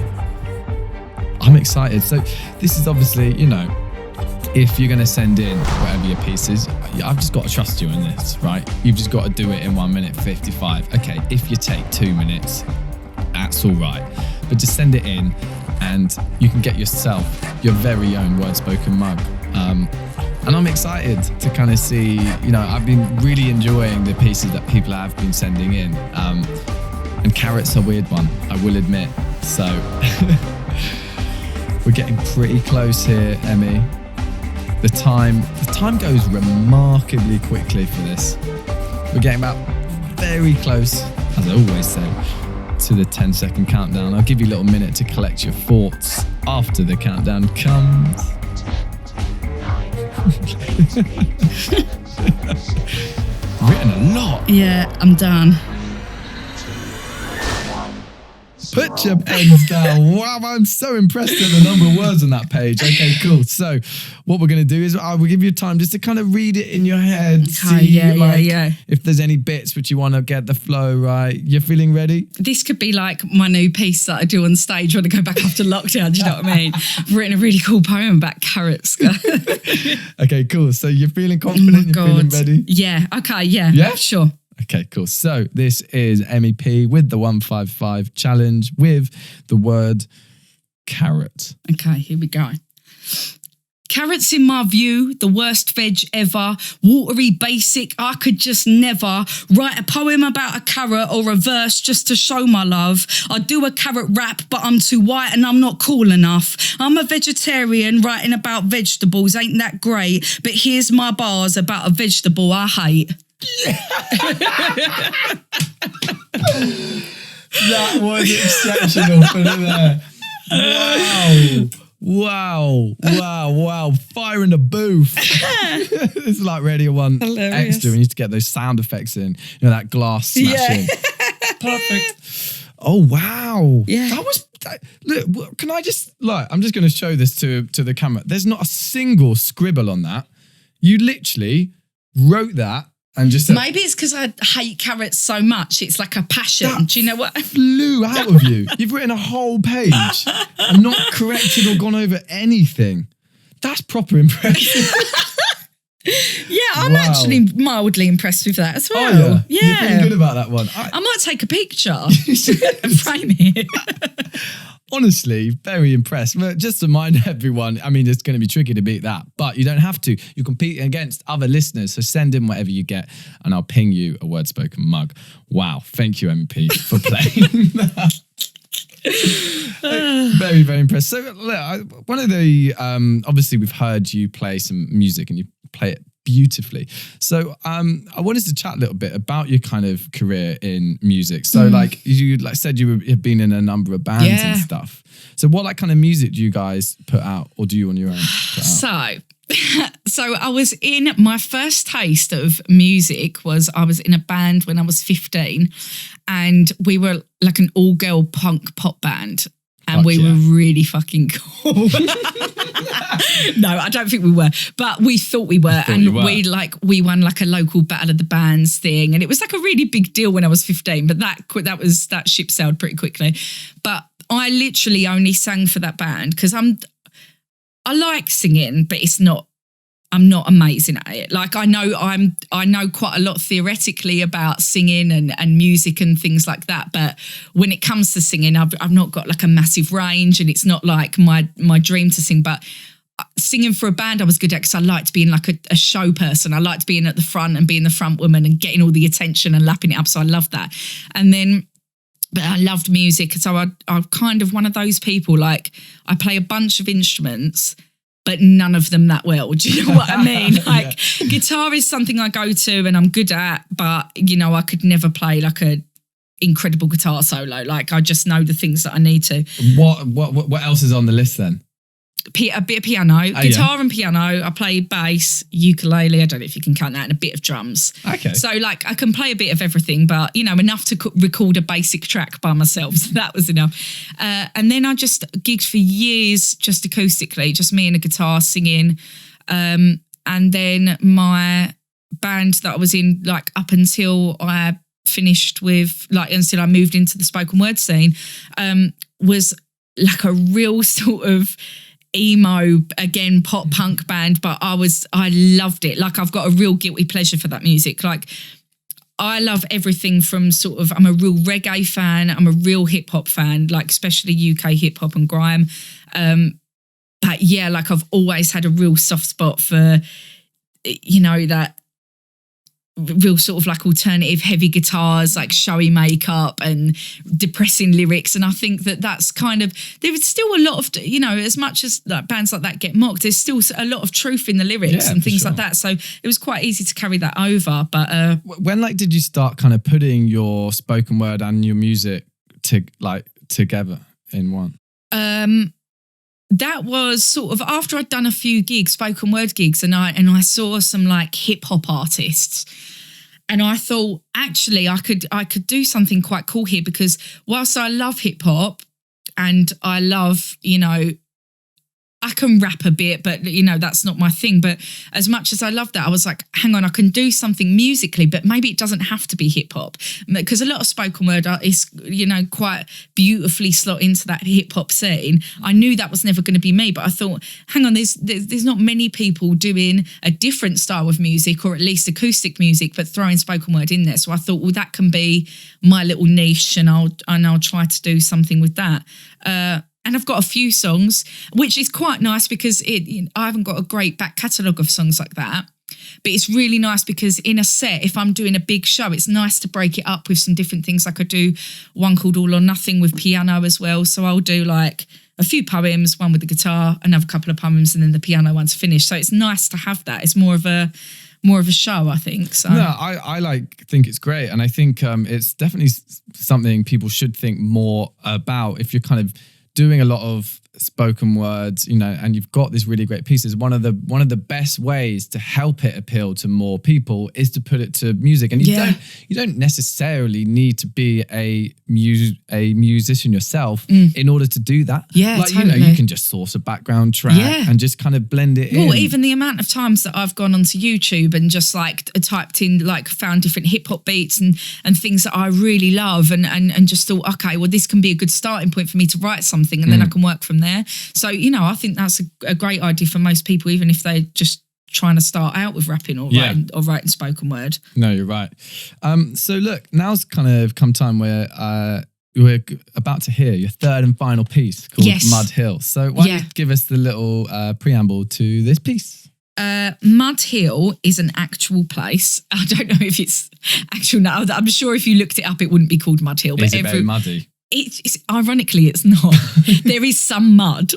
I'm excited. So this is obviously, if you're going to send in whatever your piece is, I've just got to trust you in this, right? You've just got to do it in 1 minute 55. Okay, if you take 2 minutes, that's all right. But just send it in and you can get yourself your very own word spoken mug. And I'm excited to kind of see, I've been really enjoying the pieces that people have been sending in. And carrot's a weird one, I will admit. So we're getting pretty close here, Emy. The time goes remarkably quickly for this. We're getting about very close, as I always say, to the 10-second countdown. I'll give you a little minute to collect your thoughts after the countdown comes. 10, 9, Written a lot. Yeah, I'm done. Put your pens down. Wow, I'm so impressed at the number of words on that page. Okay, cool. So what we're going to do is I will give you time just to kind of read it in your head. Okay, yeah. If there's any bits which you want to get the flow right. You're feeling ready? This could be like my new piece that I do on stage when I go back after lockdown. Do you know what I mean? I've written a really cool poem about carrots. Okay, cool. So you're feeling Oh confident? my You're feeling God. ready? Yeah, okay, yeah. Yeah? Sure. Okay, cool. So this is Emy P with the 155 challenge with the word carrot. Okay, here we go. Carrots, in my view, the worst veg ever. Watery, basic, I could just never write a poem about a carrot or a verse just to show my love. I do a carrot rap, but I'm too white and I'm not cool enough. I'm a vegetarian writing about vegetables, ain't that great? But here's my bars about a vegetable I hate. That was exceptional for there. Wow. Fire in the booth. It's like Radio 1 Hilarious. Extra. We need to get those sound effects in. You know, that glass smashing. Perfect. Oh, wow. Yeah. Look, can I just, I'm just going to show this to the camera. There's not a single scribble on that. You literally wrote that and just said, Maybe it's because I hate carrots so much. It's like a passion. Do you know what? flew out of you. You've written a whole page and not corrected or gone over anything. That's proper impressive. Yeah, I'm actually mildly impressed with that as well. Oh, yeah. You're feeling good about that one. I might take a picture and frame it. Honestly, very impressed. But just to remind everyone, I mean, it's going to be tricky to beat that, but you don't have to. You're competing against other listeners, so send in whatever you get, and I'll ping you a Word Spoken mug. Wow, thank you, Emy P, for playing that. Very, very impressed. So, look, one of the, obviously, we've heard you play some music, and you play it beautifully. So I wanted to chat a little bit about your kind of career in music. So you said you have been in a number of bands and stuff. So what kind of music do you guys put out, or do you on your own put out? So I was in, my first taste of music was I was in a band when I was 15, and we were like an all-girl punk pop band. And we were really fucking cool. No, I don't think we were, but we thought we were. And we won like a local Battle of the Bands thing. And it was like a really big deal when I was 15, but that ship sailed pretty quickly. But I literally only sang for that band because I like singing, but I'm not amazing at it. Like I know quite a lot theoretically about singing and music and things like that. But when it comes to singing, I've not got like a massive range, and it's not like my dream to sing. But singing for a band I was good at because I liked being like a show person. I liked being at the front and being the front woman and getting all the attention and lapping it up. So I loved that. But I loved music. So I'm kind of one of those people, like I play a bunch of instruments, but none of them that well. Do you know what I mean? Like guitar is something I go to and I'm good at, but I could never play like a incredible guitar solo. Like I just know the things that I need to. What else is on the list then? A bit of piano, guitar and piano. I play bass, ukulele. I don't know if you can count that, and a bit of drums. Okay. So like I can play a bit of everything, but enough to record a basic track by myself. So that was enough. And then I just gigged for years, just acoustically, just me and a guitar singing. And then my band that I was in, like up until I finished with, like until I moved into the spoken word scene, was like a real sort of emo, again, pop punk band, but I loved it. Like I've got a real guilty pleasure for that music. Like I love everything from sort of, I'm a real reggae fan, I'm a real hip hop fan, like especially UK hip hop and grime. But yeah, like I've always had a real soft spot for, that real sort of like alternative heavy guitars, like showy makeup and depressing lyrics. And I think that's kind of, there's still a lot of, as much as like bands like that get mocked, there's still a lot of truth in the lyrics and things like that. So it was quite easy to carry that over. But when did you start kind of putting your spoken word and your music together in one? That was sort of after I'd done a few gigs, spoken word gigs, and I saw some like hip hop artists, and I thought actually I could do something quite cool here, because whilst I love hip hop and I love, I can rap a bit, but that's not my thing. But as much as I love that, I was like, hang on, I can do something musically, but maybe it doesn't have to be hip hop, because a lot of spoken word is, quite beautifully slot into that hip hop scene. I knew that was never going to be me, but I thought, hang on, there's not many people doing a different style of music, or at least acoustic music, but throwing spoken word in there. So I thought, well, that can be my little niche, and I'll try to do something with that. And I've got a few songs, which is quite nice because I haven't got a great back catalogue of songs like that. But it's really nice because in a set, if I'm doing a big show, it's nice to break it up with some different things. Like I do one called All or Nothing with piano as well. So I'll do like a few poems, one with the guitar, another couple of poems, and then the piano one to finish. So it's nice to have that. It's more of a show, I think. So no, I think it's great, and I think it's definitely something people should think more about. If you're kind of doing a lot of spoken words, and you've got this really great pieces, one of the best ways to help it appeal to more people is to put it to music. And you don't necessarily need to be a musician yourself in order to do that. Yeah, like totally. you can just source a background track and just kind of blend it in. Well, even the amount of times that I've gone onto YouTube and just like typed in, like found different hip hop beats and things that I really love and just thought, okay, well, this can be a good starting point for me to write something, and then I can work from there. So, I think that's a great idea for most people, even if they're just trying to start out with rapping or writing spoken word. No, you're right. So look, now's kind of come time where we're about to hear your third and final piece called Mud Hill. So why don't you give us the little preamble to this piece? Mud Hill is an actual place. I don't know if it's actual now. I'm sure if you looked it up, it wouldn't be called Mud Hill. But Is it very muddy? It's ironically, it's not. There is some mud.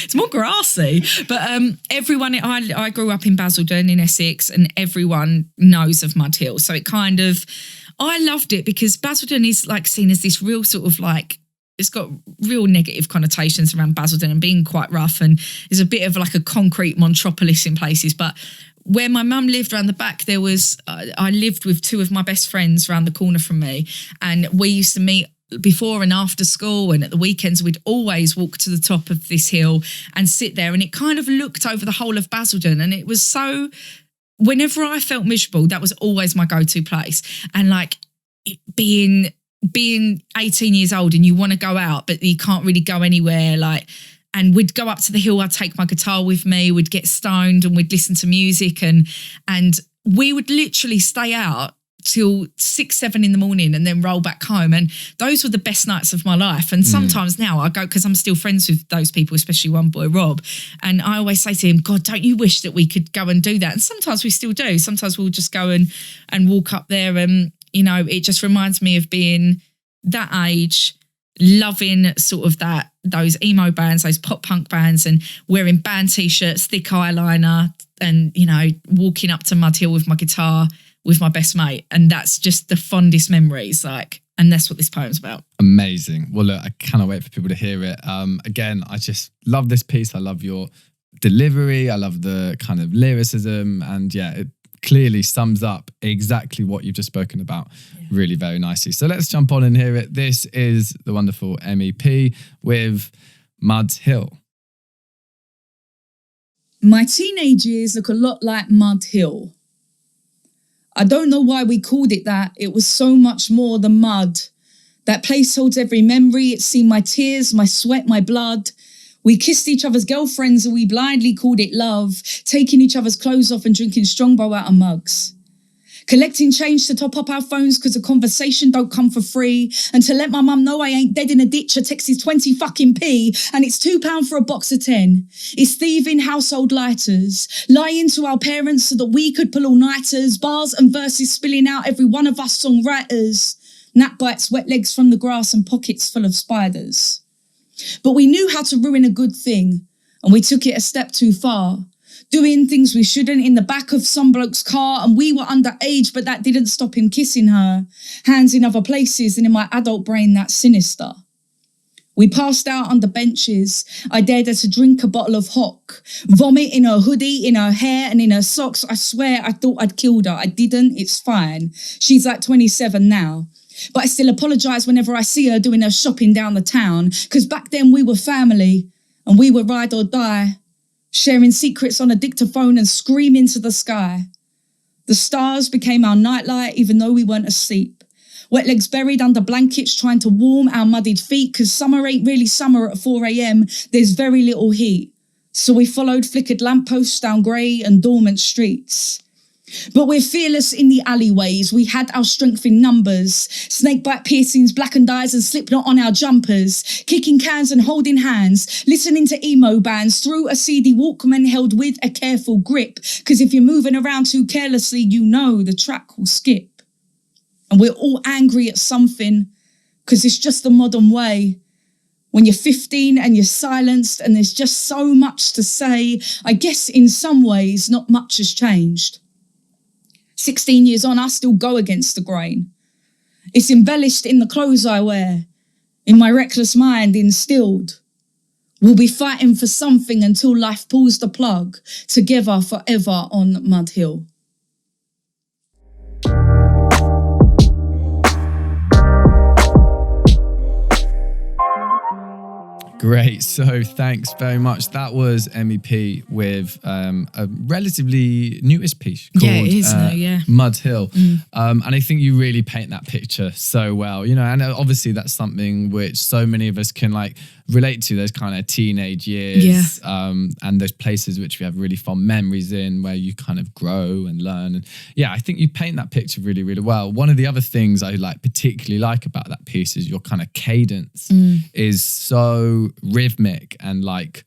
It's more grassy. But everyone, I grew up in Basildon in Essex, and everyone knows of Mud Hill. So it kind of, I loved it because Basildon is like seen as this real sort of like, it's got real negative connotations around Basildon and being quite rough, and is a bit of like a concrete metropolis in places. But where my mum lived around the back, there was, I lived with two of my best friends around the corner from me, and we used to meet before and after school, and at the weekends we'd always walk to the top of this hill and sit there, and it kind of looked over the whole of Basildon, and it was so, whenever I felt miserable, that was always my go-to place. And like being 18 years old and you want to go out but you can't really go anywhere, like, and we'd go up to the hill, I'd take my guitar with me, we'd get stoned and we'd listen to music, and we would literally stay out till 6-7 in the morning and then roll back home. And those were the best nights of my life. And sometimes now I go, because I'm still friends with those people, especially one boy, Rob, and I always say to him, God, don't you wish that we could go and do that? And sometimes we still do. Sometimes we'll just go and walk up there, and it just reminds me of being that age, loving sort of those emo bands, those pop punk bands, and wearing band t-shirts, thick eyeliner, and walking up to Mud Hill with my guitar with my best mate. And that's just the fondest memories, and that's what this poem's about. Amazing. Well, look, I cannot wait for people to hear it. Again, I just love this piece. I love your delivery. I love the kind of lyricism, and it clearly sums up exactly what you've just spoken about really very nicely. So let's jump on and hear it. This is the wonderful Emy P with Mud Hill. My teenage years look a lot like Mud Hill. I don't know why we called it that. It was so much more than mud. That place holds every memory. It's seen my tears, my sweat, my blood. We kissed each other's girlfriends and we blindly called it love, taking each other's clothes off and drinking Strongbow out of mugs. Collecting change to top up our phones because a conversation don't come for free, and to let my mum know I ain't dead in a ditch, a text is 20 fucking p, and it's £2 for a box of 10. It's thieving household lighters, lying to our parents so that we could pull all-nighters, bars and verses spilling out every one of us songwriters, gnat bites, wet legs from the grass and pockets full of spiders. But we knew how to ruin a good thing, and we took it a step too far. Doing things we shouldn't in the back of some bloke's car, and we were underage, but that didn't stop him kissing her. Hands in other places, and in my adult brain, that's sinister. We passed out under benches. I dared her to drink a bottle of hock. Vomit in her hoodie, in her hair, and in her socks. I swear I thought I'd killed her. I didn't, it's fine. She's like 27 now. But I still apologise whenever I see her doing her shopping down the town, because back then we were family, and we were ride or die. Sharing secrets on a dictaphone and screaming to the sky. The stars became our nightlight even though we weren't asleep. Wet legs buried under blankets trying to warm our muddied feet, because summer ain't really summer at 4 a.m. There's very little heat. So we followed flickered lampposts down grey and dormant streets. But we're fearless in the alleyways. We had our strength in numbers. Snakebite piercings, blackened eyes and slipknot on our jumpers. Kicking cans and holding hands. Listening to emo bands through a CD Walkman held with a careful grip. Because if you're moving around too carelessly, you know the track will skip. And we're all angry at something. Because it's just the modern way. When you're 15 and you're silenced and there's just so much to say, I guess in some ways not much has changed. 16 years on, I still go against the grain. It's embellished in the clothes I wear, in my reckless mind instilled. We'll be fighting for something until life pulls the plug, together forever on Mud Hill. Great. So thanks very much. That was Emy P with a relatively newish piece called Mud Hill. And I think you really paint that picture so well, you know, and obviously that's something which so many of us can like relate to, those kind of teenage years and those places which we have really fond memories in where you kind of grow and learn. And yeah, I think you paint that picture really, really well. One of the other things I particularly like about that piece is your kind of cadence is so rhythmic and like,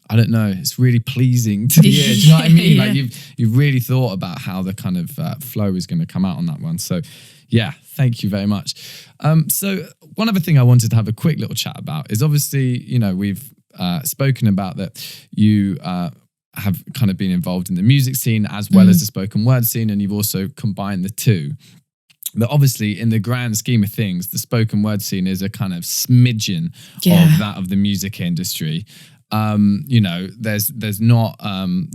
I don't know, it's really pleasing to the ear. Do you know what I mean? Like you've really thought about how the kind of flow is going to come out on that one. So yeah, thank you very much. So one other thing I wanted to have a quick little chat about is obviously, you know, we've spoken about that you have kind of been involved in the music scene as well as the spoken word scene, and you've also combined the two. But obviously, in the grand scheme of things, the spoken word scene is a kind of smidgen of that of the music industry. You know, there's not kind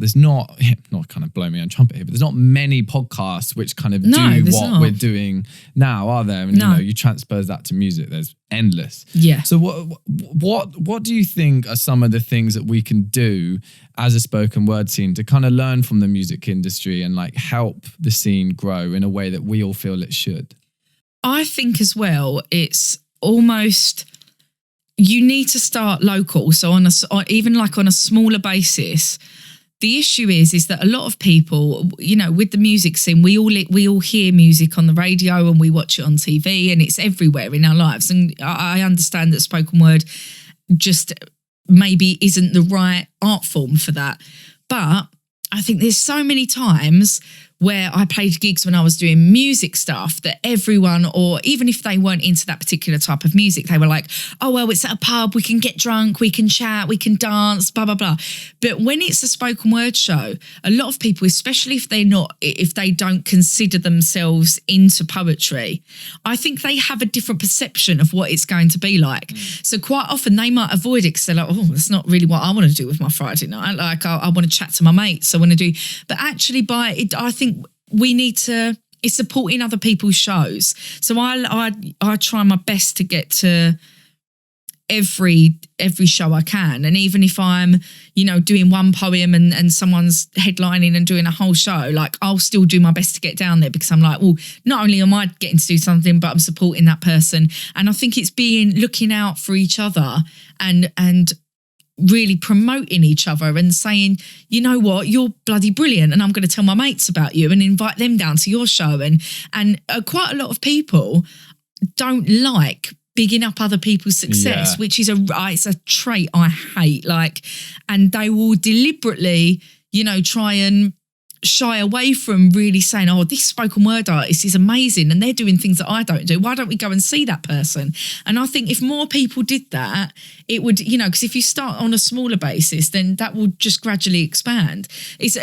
of blowing me on trumpet here, but there's not many podcasts which kind of do what we're doing now, are there? And you know, you transpose that to music, there's endless. Yeah. So what do you think are some of the things that we can do as a spoken word scene to kind of learn from the music industry and like help the scene grow in a way that we all feel it should? I think as well, it's almost, you need to start local. So even like on a smaller basis. The issue is that a lot of people, you know, with the music scene, we all hear music on the radio and we watch it on TV and it's everywhere in our lives. And I understand that spoken word just maybe isn't the right art form for that. But I think there's so many times where I played gigs when I was doing music stuff that everyone, or even if they weren't into that particular type of music, they were like, oh, well, it's at a pub, we can get drunk, we can chat, we can dance, blah, blah, blah. But when it's a spoken word show, a lot of people, especially if they don't consider themselves into poetry, I think they have a different perception of what it's going to be like. So quite often they might avoid it because they're like, oh, that's not really what I want to do with my Friday night. Like I want to chat to my mates. I want to do, but actually I think we need to, it's supporting other people's shows. So I try my best to get to every show I can. And even if I'm, you know, doing one poem and someone's headlining and doing a whole show, like I'll still do my best to get down there because I'm like, well, not only am I getting to do something, but I'm supporting that person. And I think it's looking out for each other and really promoting each other and saying, you know what, you're bloody brilliant and I'm going to tell my mates about you and invite them down to your show. And quite a lot of people don't like bigging up other people's success, which is it's a trait I hate. Like, and they will deliberately, you know, try and shy away from really saying, oh, this spoken word artist is amazing and they're doing things that I don't do. Why don't we go and see that person? And I think if more people did that, it would, you know, because if you start on a smaller basis, then that will just gradually expand.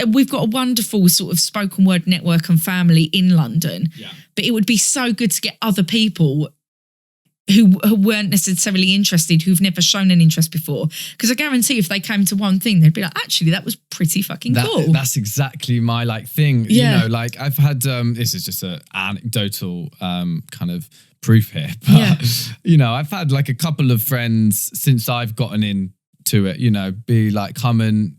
We've got a wonderful sort of spoken word network and family in London, but it would be so good to get other people who weren't necessarily interested, who've never shown an interest before. Because I guarantee if they came to one thing, they'd be like, actually, that was pretty fucking cool. That's exactly my thing. Yeah. You know, like I've had, this is just an anecdotal kind of proof here. But, you know, I've had like a couple of friends since I've gotten into it, you know, be like, come and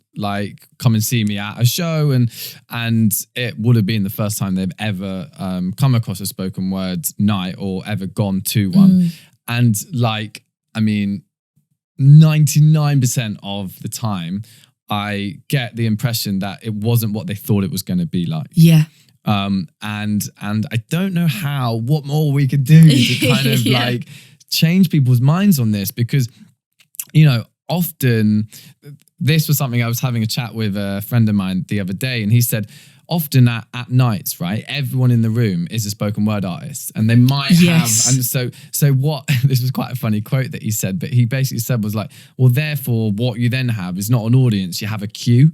see me at a show, and it would have been the first time they've ever come across a spoken word night or ever gone to one. And like, I mean, 99% of the time I get the impression that it wasn't what they thought it was going to be like. And I don't know what more we could do to kind of like change people's minds on this, because, you know, often this was something I was having a chat with a friend of mine the other day, and he said, often at nights, right, everyone in the room is a spoken word artist, and they might have, and so what, this was quite a funny quote that he said, but he basically said was like, well, therefore what you then have is not an audience, you have a queue.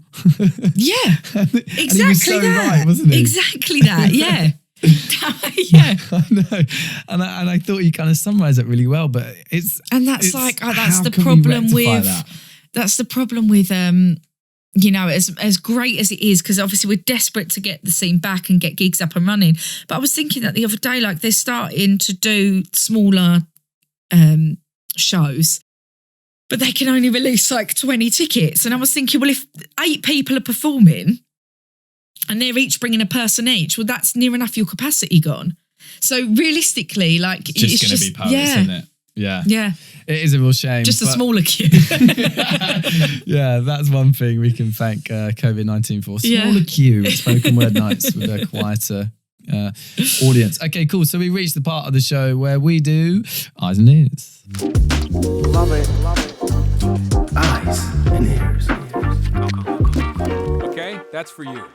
Yeah, exactly. And he was so right, wasn't he? Exactly that, yeah. Yeah, I know, and I thought you kind of summarised it really well, but that's the problem with that's the problem with you know, as great as it is, because obviously we're desperate to get the scene back and get gigs up and running. But I was thinking that the other day, like they're starting to do smaller shows, but they can only release like 20 tickets. And I was thinking, well, if 8 people are performing and they're each bringing a person each, well, that's near enough your capacity gone. So realistically, like it's just going to be poets, isn't it? Yeah. Yeah. It is a real shame. Just a smaller queue. Yeah, that's one thing we can thank COVID-19 for. Smaller queue at spoken word nights with a quieter audience. Okay, cool. So we reached the part of the show where we do Eyes and Ears. Love it. Eyes and ears. Okay, that's for you.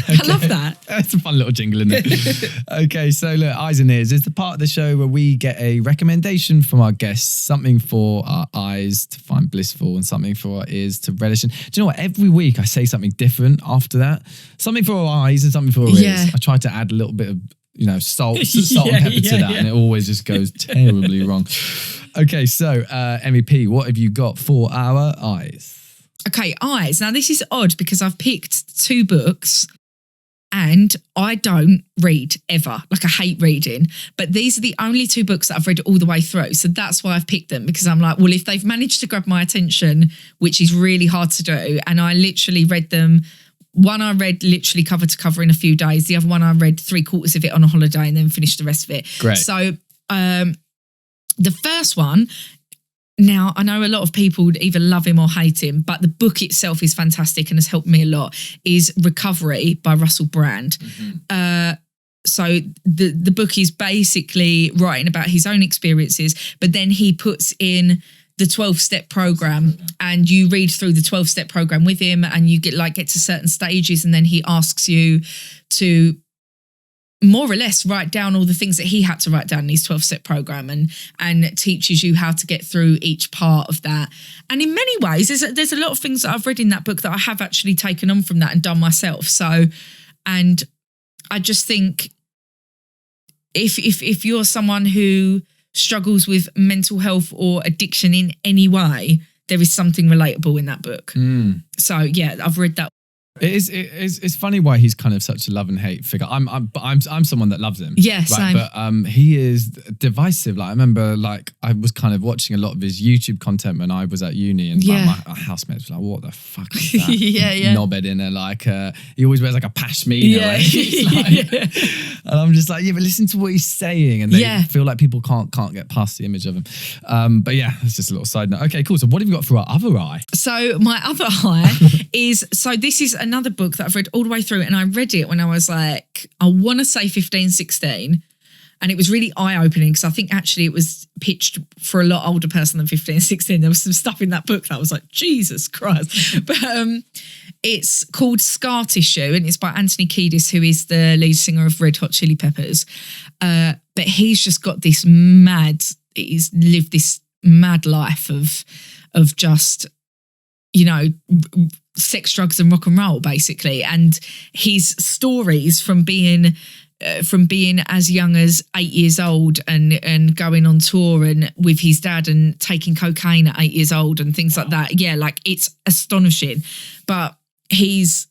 Okay. I love that. That's a fun little jingle, isn't it? Okay, so look, Eyes and Ears is the part of the show where we get a recommendation from our guests, something for our eyes to find blissful and something for our ears to relish in. Do you know what? Every week I say something different after that. Something for our eyes and something for our ears. I try to add a little bit of, you know, salt and pepper to that, and it always just goes terribly wrong. Okay, so Emy P, what have you got for our eyes? Okay, eyes. Now, this is odd because I've picked 2 books and I don't read ever. Like, I hate reading. But these are the only 2 books that I've read all the way through. So that's why I've picked them, because I'm like, well, if they've managed to grab my attention, which is really hard to do, and I literally read them. One I read literally cover to cover in a few days. The other one I read 3/4 of it on a holiday and then finished the rest of it. Great. So the first one, now, I know a lot of people either love him or hate him, but the book itself is fantastic and has helped me a lot, is Recovery by Russell Brand. Mm-hmm. So the book is basically writing about his own experiences, but then he puts in the 12-step program, and you read through the 12-step program with him, and you get to certain stages, and then he asks you to more or less write down all the things that he had to write down in his 12-step program, and teaches you how to get through each part of that. And in many ways, there's a lot of things that I've read in that book that I have actually taken on from that and done myself. So, and I just think if you're someone who struggles with mental health or addiction in any way, there is something relatable in that book. So yeah, I've read that. It's funny why he's kind of such a love and hate figure. I'm someone that loves him. Yeah, right? same. But he is divisive. Like, I remember, like, I was kind of watching a lot of his YouTube content when I was at uni, and like, my housemates were like, "What the fuck is that?" Knobhead in there, like he always wears like a pashmina. And I'm just like, yeah, but listen to what he's saying, and they feel like people can't get past the image of him. But yeah, that's just a little side note. Okay, cool. So what have you got for our other eye? So my other eye is, so this is another book that I've read all the way through, and I read it when I was like, I want to say 15, 16. And it was really eye-opening because I think actually it was pitched for a lot older person than 15, 16. There was some stuff in that book that I was like, Jesus Christ. But it's called Scar Tissue, and it's by Anthony Kiedis, who is the lead singer of Red Hot Chili Peppers. But he's just got this he's lived this mad life of just, you know, sex, drugs and rock and roll, basically. And his stories from being as young as 8 years old and going on tour and with his dad and taking cocaine at 8 years old and things like that. Yeah, like, it's astonishing. But his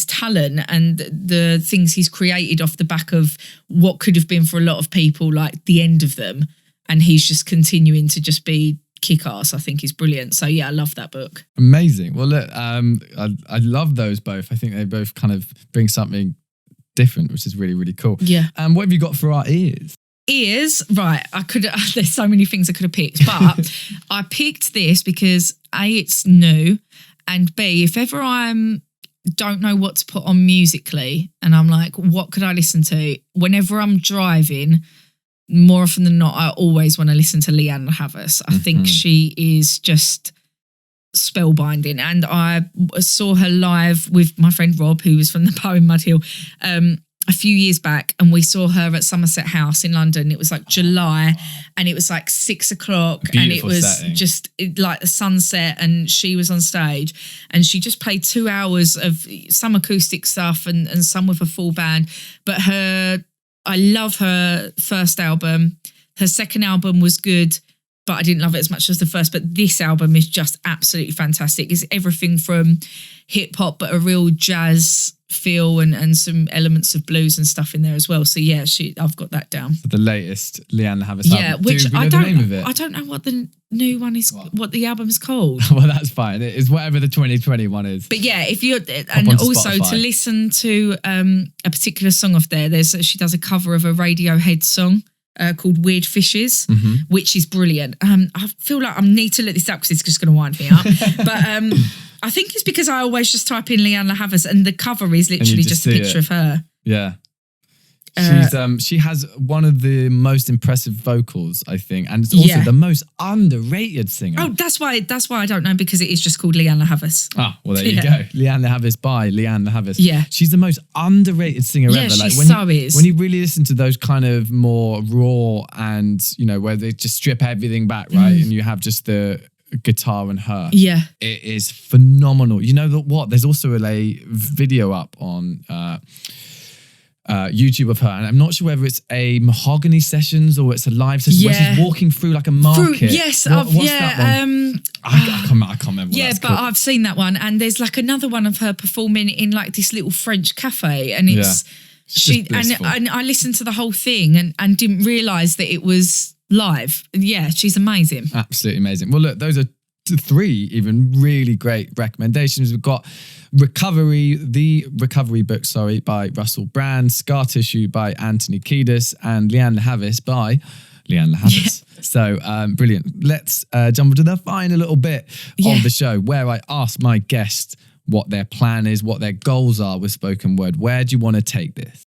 talent and the things he's created off the back of what could have been for a lot of people like the end of them, and he's just continuing to just be kick-ass, I think is brilliant. So yeah, I love that book. Amazing. Well, look, I love those both. I think they both kind of bring something different, which is really, really cool. Yeah. And what have you got for our ears? Ears, right. There's so many things I could have picked, but I picked this because A, it's new, and B, if ever I'm don't know what to put on musically, and I'm like, what could I listen to? Whenever I'm driving, more often than not, I always want to listen to Lyanna Havas. I think she is just spellbinding, and I saw her live with my friend Rob, who was from the Poem Mud Hill, a few years back, and we saw her at Somerset House in London. It was like July, and it was like 6 o'clock, and it was setting. Just like the sunset, and she was on stage, and she just played 2 hours of some acoustic stuff and some with a full band. But I love her first album. Her second album was good, but I didn't love it as much as the first. But this album is just absolutely fantastic. It's everything from hip hop, but a real jazz feel and some elements of blues and stuff in there as well. So yeah, I've got that down. The latest Lyanna Havas album. Yeah, which I don't know the name of it. I don't know what the new one is, what the album is called. Well, that's fine. It is whatever the 2020 one is. But yeah, if you're, and also Spotify. To listen to a particular song off there, she does a cover of a Radiohead song called Weird Fishes, which is brilliant. I feel like I need to look this up because it's just going to wind me up. But I think it's because I always just type in Lyanna Havas, and the cover is literally just a picture of her. Yeah. She has one of the most impressive vocals, I think, and it's also the most underrated singer. Oh, that's why I don't know, because it is just called Lyanna Havas. Ah, well, there you go. Lyanna Havas by Lyanna Havas. Yeah. She's the most underrated singer ever. She is. When you really listen to those kind of more raw and, where they just strip everything back, right? And you have just the guitar and her. Yeah. It is phenomenal. You know what? There's also a video up on YouTube of her, and I'm not sure whether it's a Mahogany Sessions or it's a live session where she's walking through like a market. What's that one? I can't remember. Yeah, but I've seen that one, and there's like another one of her performing in like this little French cafe, and it's and I listened to the whole thing and didn't realise that it was live. Yeah, she's amazing. Absolutely amazing. Well, look, those are 3 even really great recommendations. We've got The Recovery Book, by Russell Brand, Scar Tissue by Anthony Kiedis, and Lyanna Havas by Lyanna Havas. Yeah. So brilliant. Let's jump into the final little bit of the show where I ask my guest what their plan is, what their goals are with spoken word. Where do you want to take this?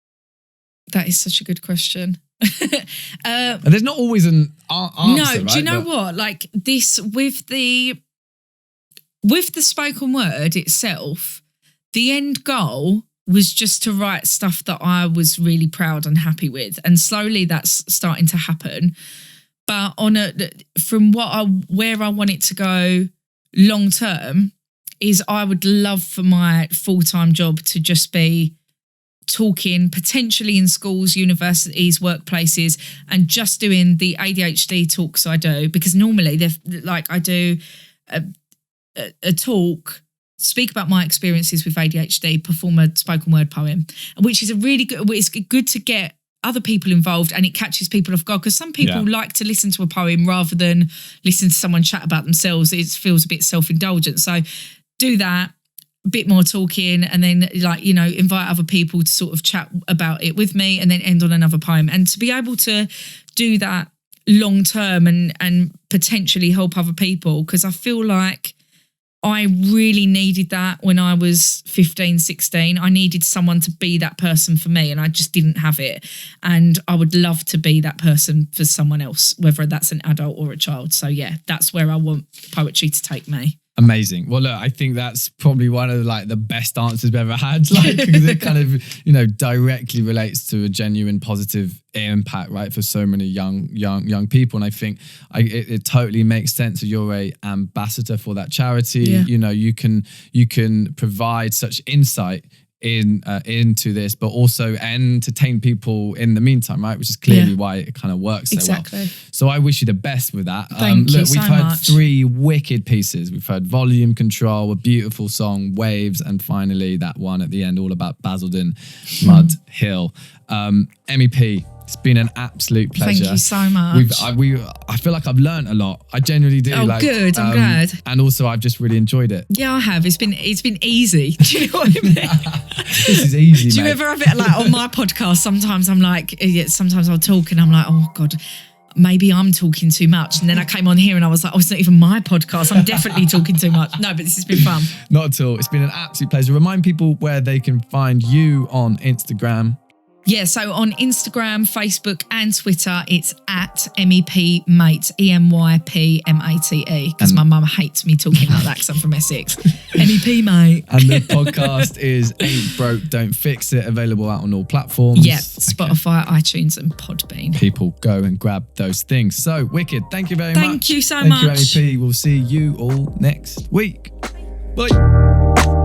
That is such a good question. And there's not always an answer. No, right? Do you know what? Like this with the spoken word itself, the end goal was just to write stuff that I was really proud and happy with, and slowly that's starting to happen. But where I want it to go long term is I would love for my full-time job to just be talking potentially in schools, universities, workplaces, and just doing the ADHD talks I do, because normally I do a talk, speak about my experiences with ADHD, perform a spoken word poem, which is it's good to get other people involved, and it catches people off guard, because some people like to listen to a poem rather than listen to someone chat about themselves. It feels a bit self-indulgent. So do that, a bit more talking, and then invite other people to sort of chat about it with me, and then end on another poem. And to be able to do that long term and potentially help other people, because I feel like I really needed that when I was 15, 16. I needed someone to be that person for me, and I just didn't have it. And I would love to be that person for someone else, whether that's an adult or a child. So yeah, that's where I want poetry to take me. Amazing. Well, look, I think that's probably one of the best answers we've ever had. Because it kind of, directly relates to a genuine positive impact, right, for so many young people. And I think it totally makes sense that you're a ambassador for that charity. Yeah. You can provide such insight into this, but also entertain people in the meantime, right? Which is clearly why it kind of works so well. So I wish you the best with that. Thank you so much. We've heard 3 wicked pieces. We've heard Volume Control, a beautiful song, Waves, and finally that one at the end, all about Basildon Mud Hill. Emy P, it's been an absolute pleasure. Thank you so much. I feel like I've learned a lot. I genuinely do. Oh, good. I'm glad. And also, I've just really enjoyed it. Yeah, I have. It's been easy. Do you know what I mean? This is easy, Do you ever have it on my podcast? Sometimes I'm like, sometimes I'll talk and I'm like, oh God, maybe I'm talking too much. And then I came on here and I was like, oh, it's not even my podcast. I'm definitely talking too much. No, but this has been fun. Not at all. It's been an absolute pleasure. Remind people where they can find you on Instagram. Yeah, so on Instagram, Facebook and Twitter, it's at Emy P Mate, EMYPMATE, because my mum hates me talking like that because I'm from Essex. Emy P Mate. And the podcast is Ain't Broke, Don't Fix It, available out on all platforms. Yeah, Spotify, iTunes and Podbean. People go and grab those things. So, wicked. Thank you very much. Thank you so much. much. Thank you, Emy P. We'll see you all next week. Bye.